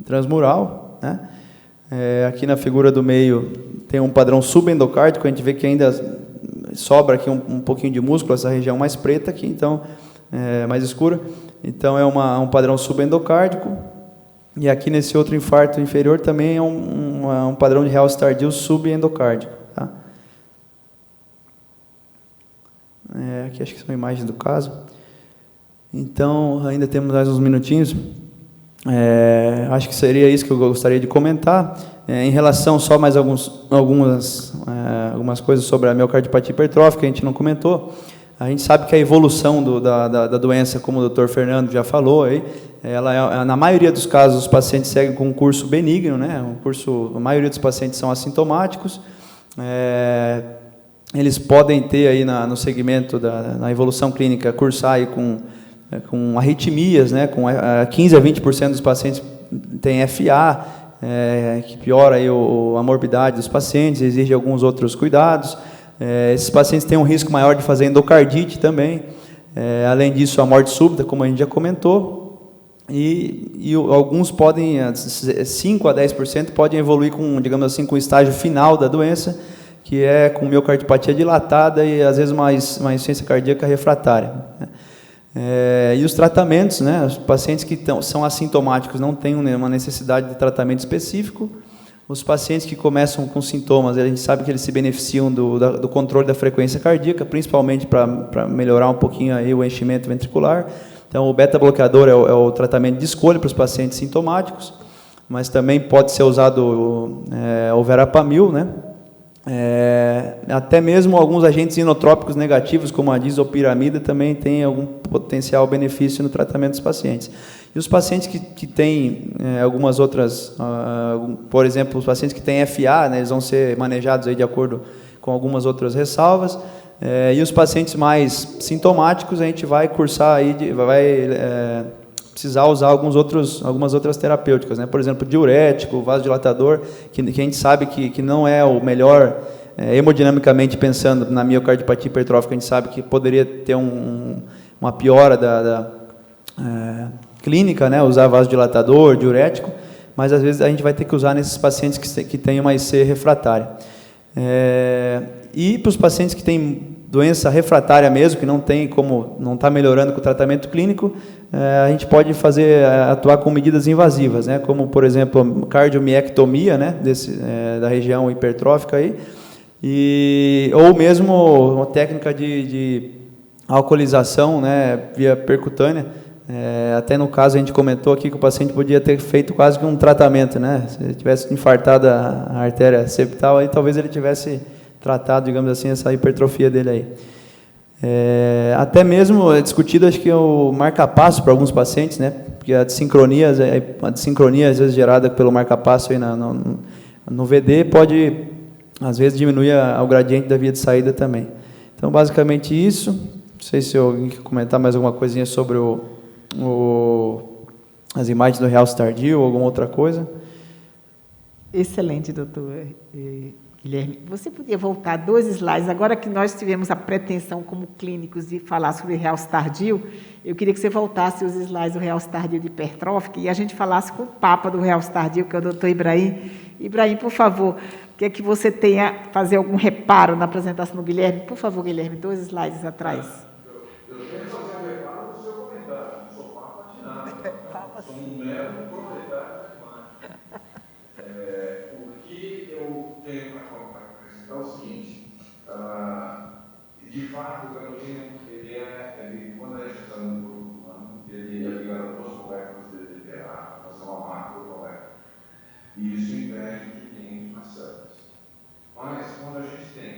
transmural, né? Aqui na figura do meio tem um padrão subendocárdico, a gente vê que ainda sobra aqui um pouquinho de músculo, essa região mais preta aqui, então, mais escura. Então, é um padrão subendocárdico. E aqui nesse outro infarto inferior também é um padrão de realce tardio subendocárdico. Tá? Aqui acho que são imagens do caso. Então, ainda temos mais uns minutinhos. Acho que seria isso que eu gostaria de comentar. Em relação só mais algumas coisas sobre a miocardiopatia hipertrófica, a gente não comentou. A gente sabe que a evolução da doença, como o Dr. Fernando já falou, aí, na maioria dos casos os pacientes seguem com um curso benigno, né? A maioria dos pacientes são assintomáticos. Eles podem ter aí no segmento na evolução clínica cursar aí com arritmias, né? Com 15 a 20% dos pacientes têm FA, que piora aí a morbidade dos pacientes, exige alguns outros cuidados. Esses pacientes têm um risco maior de fazer endocardite também. Além disso, a morte súbita, como a gente já comentou. E alguns podem, 5 a 10% podem evoluir com, digamos assim, com o estágio final da doença, que é com miocardiopatia dilatada e, às vezes, uma insuficiência cardíaca refratária. E os tratamentos, né? Os pacientes que são assintomáticos não têm uma necessidade de tratamento específico. Os pacientes que começam com sintomas, a gente sabe que eles se beneficiam do controle da frequência cardíaca, principalmente para melhorar um pouquinho aí o enchimento ventricular. Então, o beta-bloqueador é o tratamento de escolha para os pacientes sintomáticos, mas também pode ser usado o verapamil, né? Até mesmo alguns agentes inotrópicos negativos, como a disopiramida, também tem algum potencial benefício no tratamento dos pacientes. E os pacientes que têm algumas outras, por exemplo, os pacientes que têm FA, né, eles vão ser manejados aí de acordo com algumas outras ressalvas. E os pacientes mais sintomáticos, a gente vai cursar aí, precisar usar algumas outras terapêuticas, né? Por exemplo, diurético, vasodilatador, que a gente sabe que não é o melhor, hemodinamicamente pensando na miocardiopatia hipertrófica, a gente sabe que poderia ter uma piora da clínica, né? Usar vasodilatador, diurético, mas às vezes a gente vai ter que usar nesses pacientes que têm uma IC refratária. E para os pacientes que têm doença refratária mesmo, que não está melhorando com o tratamento clínico, a gente pode atuar com medidas invasivas, né, como, por exemplo, cardiomiectomia, né, da região hipertrófica, aí, ou mesmo uma técnica de alcoolização, né, via percutânea. Até no caso a gente comentou aqui que o paciente podia ter feito quase que um tratamento, né, se ele tivesse infartado a artéria septal, aí talvez ele tivesse tratado, digamos assim, essa hipertrofia dele aí. Até mesmo é discutido, acho que o marca-passo para alguns pacientes, né? Porque a desincronia às vezes gerada pelo marca-passo aí no VD pode, às vezes, diminuir o gradiente da via de saída também. Então, basicamente isso. Não sei se alguém quer comentar mais alguma coisinha sobre as imagens do realce tardio ou alguma outra coisa. Excelente, doutor Guilherme, você podia voltar 2 slides, agora que nós tivemos a pretensão como clínicos de falar sobre realce tardio, eu queria que você voltasse os slides do realce tardio de hipertrófica e a gente falasse com o papa do realce tardio, que é o doutor Ibrahim. Ibrahim, por favor, quer que você tenha, fazer algum reparo na apresentação do Guilherme? Por favor, Guilherme, 2 slides atrás. Eu tenho que fazer um reparo no seu comentário, não sou papa de nada, sou um mero proprietário da imagem. O que eu tenho para acrescentar é o seguinte, de fato, o garotinho, quando a gente está no grupo humano, ele é ligado a 2 moléculas de DPA, fazer uma macromolécula, e isso impede que tenha nas células. Mas, quando a gente tem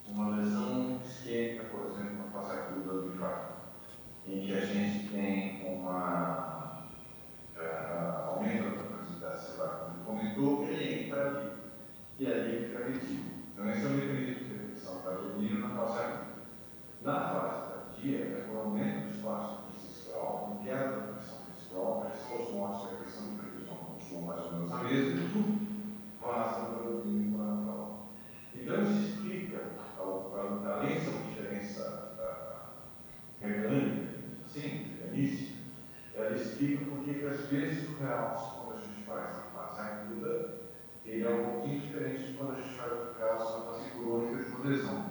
uma lesão isquêmica, por exemplo, na fase aguda do infarto, em que a gente tem aumento da capacidade celular, como comentou, ele entra ali, e ali fica retido. Então, esse é o mecanismo de detecção da urina na fase aguda. Na fase tardia, é o aumento do espaço intersticial, com queda da pressão principal, a resposta mostra que a pressão de percussão continua mais ou menos a mesma, e tudo passa para o urina natural. Então, isso explica, além dessa diferença mecânica, assim, mecanística, ela explica porque que às vezes o realce, quando a gente faz na fase aguda, ele é um pouquinho diferente de quando a gente faz o realce na fase crônica de uma lesão.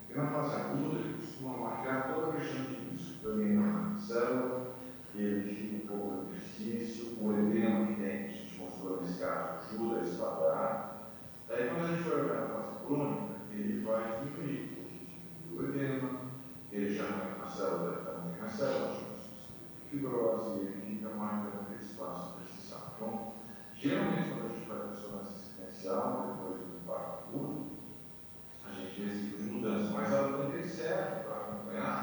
Porque na fase aguda, ele costuma marcar toda a questão de risco, também na célula, ele fica um pouco de exercício, o edema que tem, que a gente mostrou nesse caso, ajuda a espalhar. Daí, quando a gente vai olhar na fase crônica, ele vai diminuir o edema, ele já não é na célula, também na célula, fibrose, ele fica marcando aquele espaço intersticial. Então, geralmente, quando a gente faz a ressonância sequencial, depois do infarto agudo, a gente vê esse tipo de mudança, mas ela também serve para acompanhar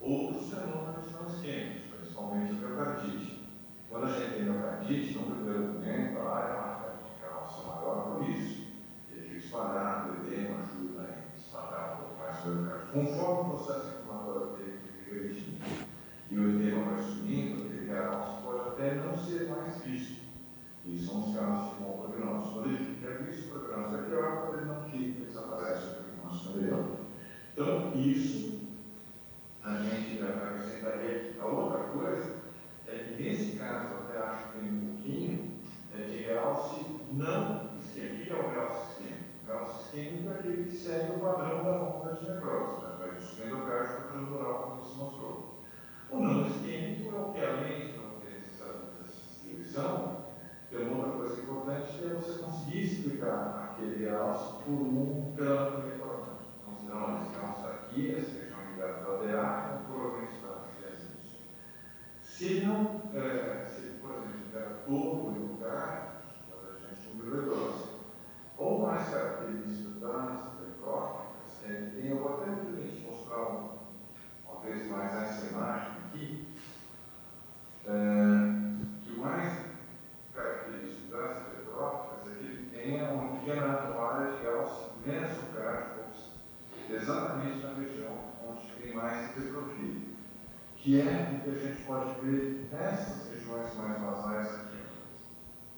outros fenômenos não isquêmicos, principalmente a miocardite. Quando a gente tem miocardite, no primeiro momento, a área marcada de calça maior por isso. Ele fica espalhado, o edema ajuda a espalhar um pouco mais sobre o miocárdio. Conforme o processo inflamatório dele fica regredindo e o edema vai subindo, aquele calça pode até não ser mais visto. E são os casos de bom prognóstico. Quando ele fica visto, o prognóstico é pior, quando ele não fica, desaparece o prognóstico melhor. Então, isso a gente acrescentaria aqui. A outra coisa é que, nesse caso, eu até acho que tem um pouquinho de realce não isquêmico. O que é o realce isquêmico? O realce isquêmico é aquele que segue o padrão da onda de necrose, né? Vai do endocárdio para o transmural, como você mostrou. O não isquêmico é o que, além de não ter essa distribuição, tem uma outra coisa importante que é você conseguir explicar aquele realce por um campo eletromagnético. Então, se não, esse realce está aqui, essa região ligada ao DA, então provavelmente está fazendo isso. Se ele não, se ele, por exemplo, tiver todo o endocárdio, a gente não virulose. Ou mais características das hipertróficas, eu vou até te mostrar uma vez mais essa imagem aqui, que o mais característico das hipertróficas é que ele tenha uma pequena área de realce mesocárdico, exatamente na região onde tem mais hipertrofia, que é o que a gente pode ver nessas regiões mais basais aqui.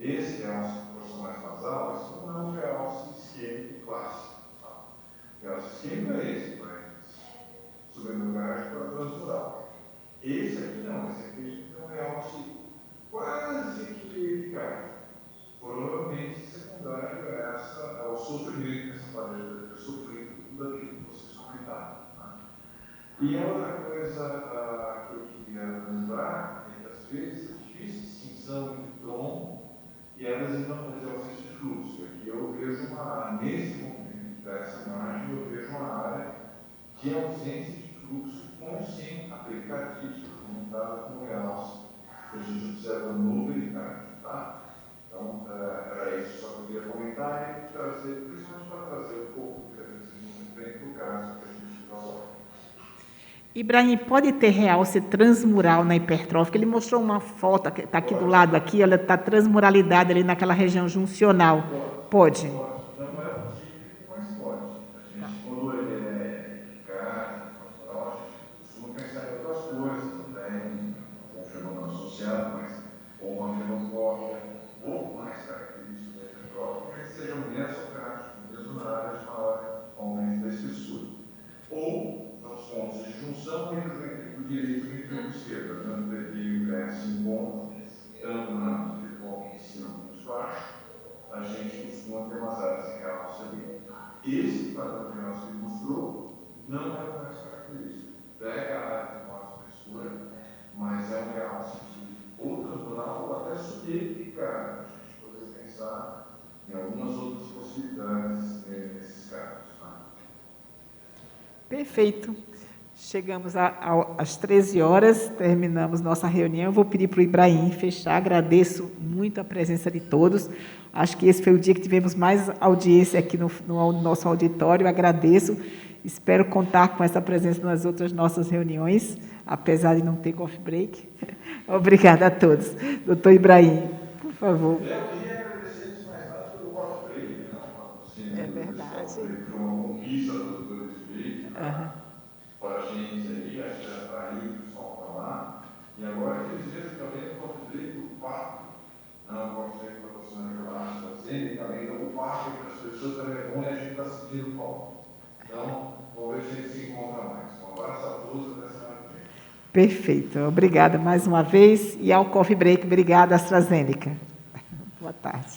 Esse realce de proporção mais basal, isso não é um realce isquêmico clássico. Tá? O realce isquêmico é esse, mas subendocárdico para transmural. Esse aqui não, esse aqui é um realce quase que epicárdico. Provavelmente secundário ao sofrimento que essa parede sofreu tudo aquilo que vocês comentaram. Né? E a outra coisa que eu queria lembrar é que às vezes é difícil distinção entre tronco e elas não fazer ausência de fluxo. Aqui eu vejo nesse momento dessa imagem, eu vejo uma área de ausência de fluxo com sem a pericardite documentada com realce que a gente observa no pericárdio. Tá? Então, era isso só que eu queria comentar e trazer, principalmente para trazer um pouco do que a gente tem no caso que a gente falou. Ibrahim, pode ter realce transmural na hipertrófica? Ele mostrou uma foto, que está aqui do lado, aqui, ela está transmuralidade ali naquela região juncional. Pode? Não é o típico, mas pode. A gente, quando ele é eficaz, transmural, a gente costuma pensar em outras coisas também, com fenômeno associado, mas ou uma fenotrópica, ou mais característica da hipertrófica, que seja o mesocárdico, e esquerda, tanto que se encontram, tanto na como em cima como embaixo, a gente costuma ter umas áreas de realce ali. Esse padrão de realce que ele mostrou não é o mais característico. Pega a área de maior espessura, mas é um realce ou transdural ou até subepicário. A gente poderia pensar em algumas outras possibilidades nesses casos. Tá? Perfeito. Chegamos às 13 horas, terminamos nossa reunião. Eu vou pedir para o Ibrahim fechar. Agradeço muito a presença de todos. Acho que esse foi o dia que tivemos mais audiência aqui no nosso auditório. Agradeço. Espero contar com essa presença nas outras nossas reuniões, apesar de não ter coffee break. Obrigada a todos. Doutor Ibrahim, por favor. Eu queria agradecer, antes de mais nada, pelo coffee break, né? É verdade. Foi uma conquista do doutor Smith. Para a gente aí, acho que já está aí o pessoal para lá. E agora, aqueles dias também, o coffee break do papo. Não, o coffee break da professora Relaxa está sendo, e também o papo, que as pessoas também é bom e a gente está sentindo pau. Então, vamos ver se a gente se encontra mais. Um abraço a todos até semana que vem. Perfeito. Obrigada mais uma vez. E ao Coffee Break, obrigada, AstraZeneca. Boa tarde.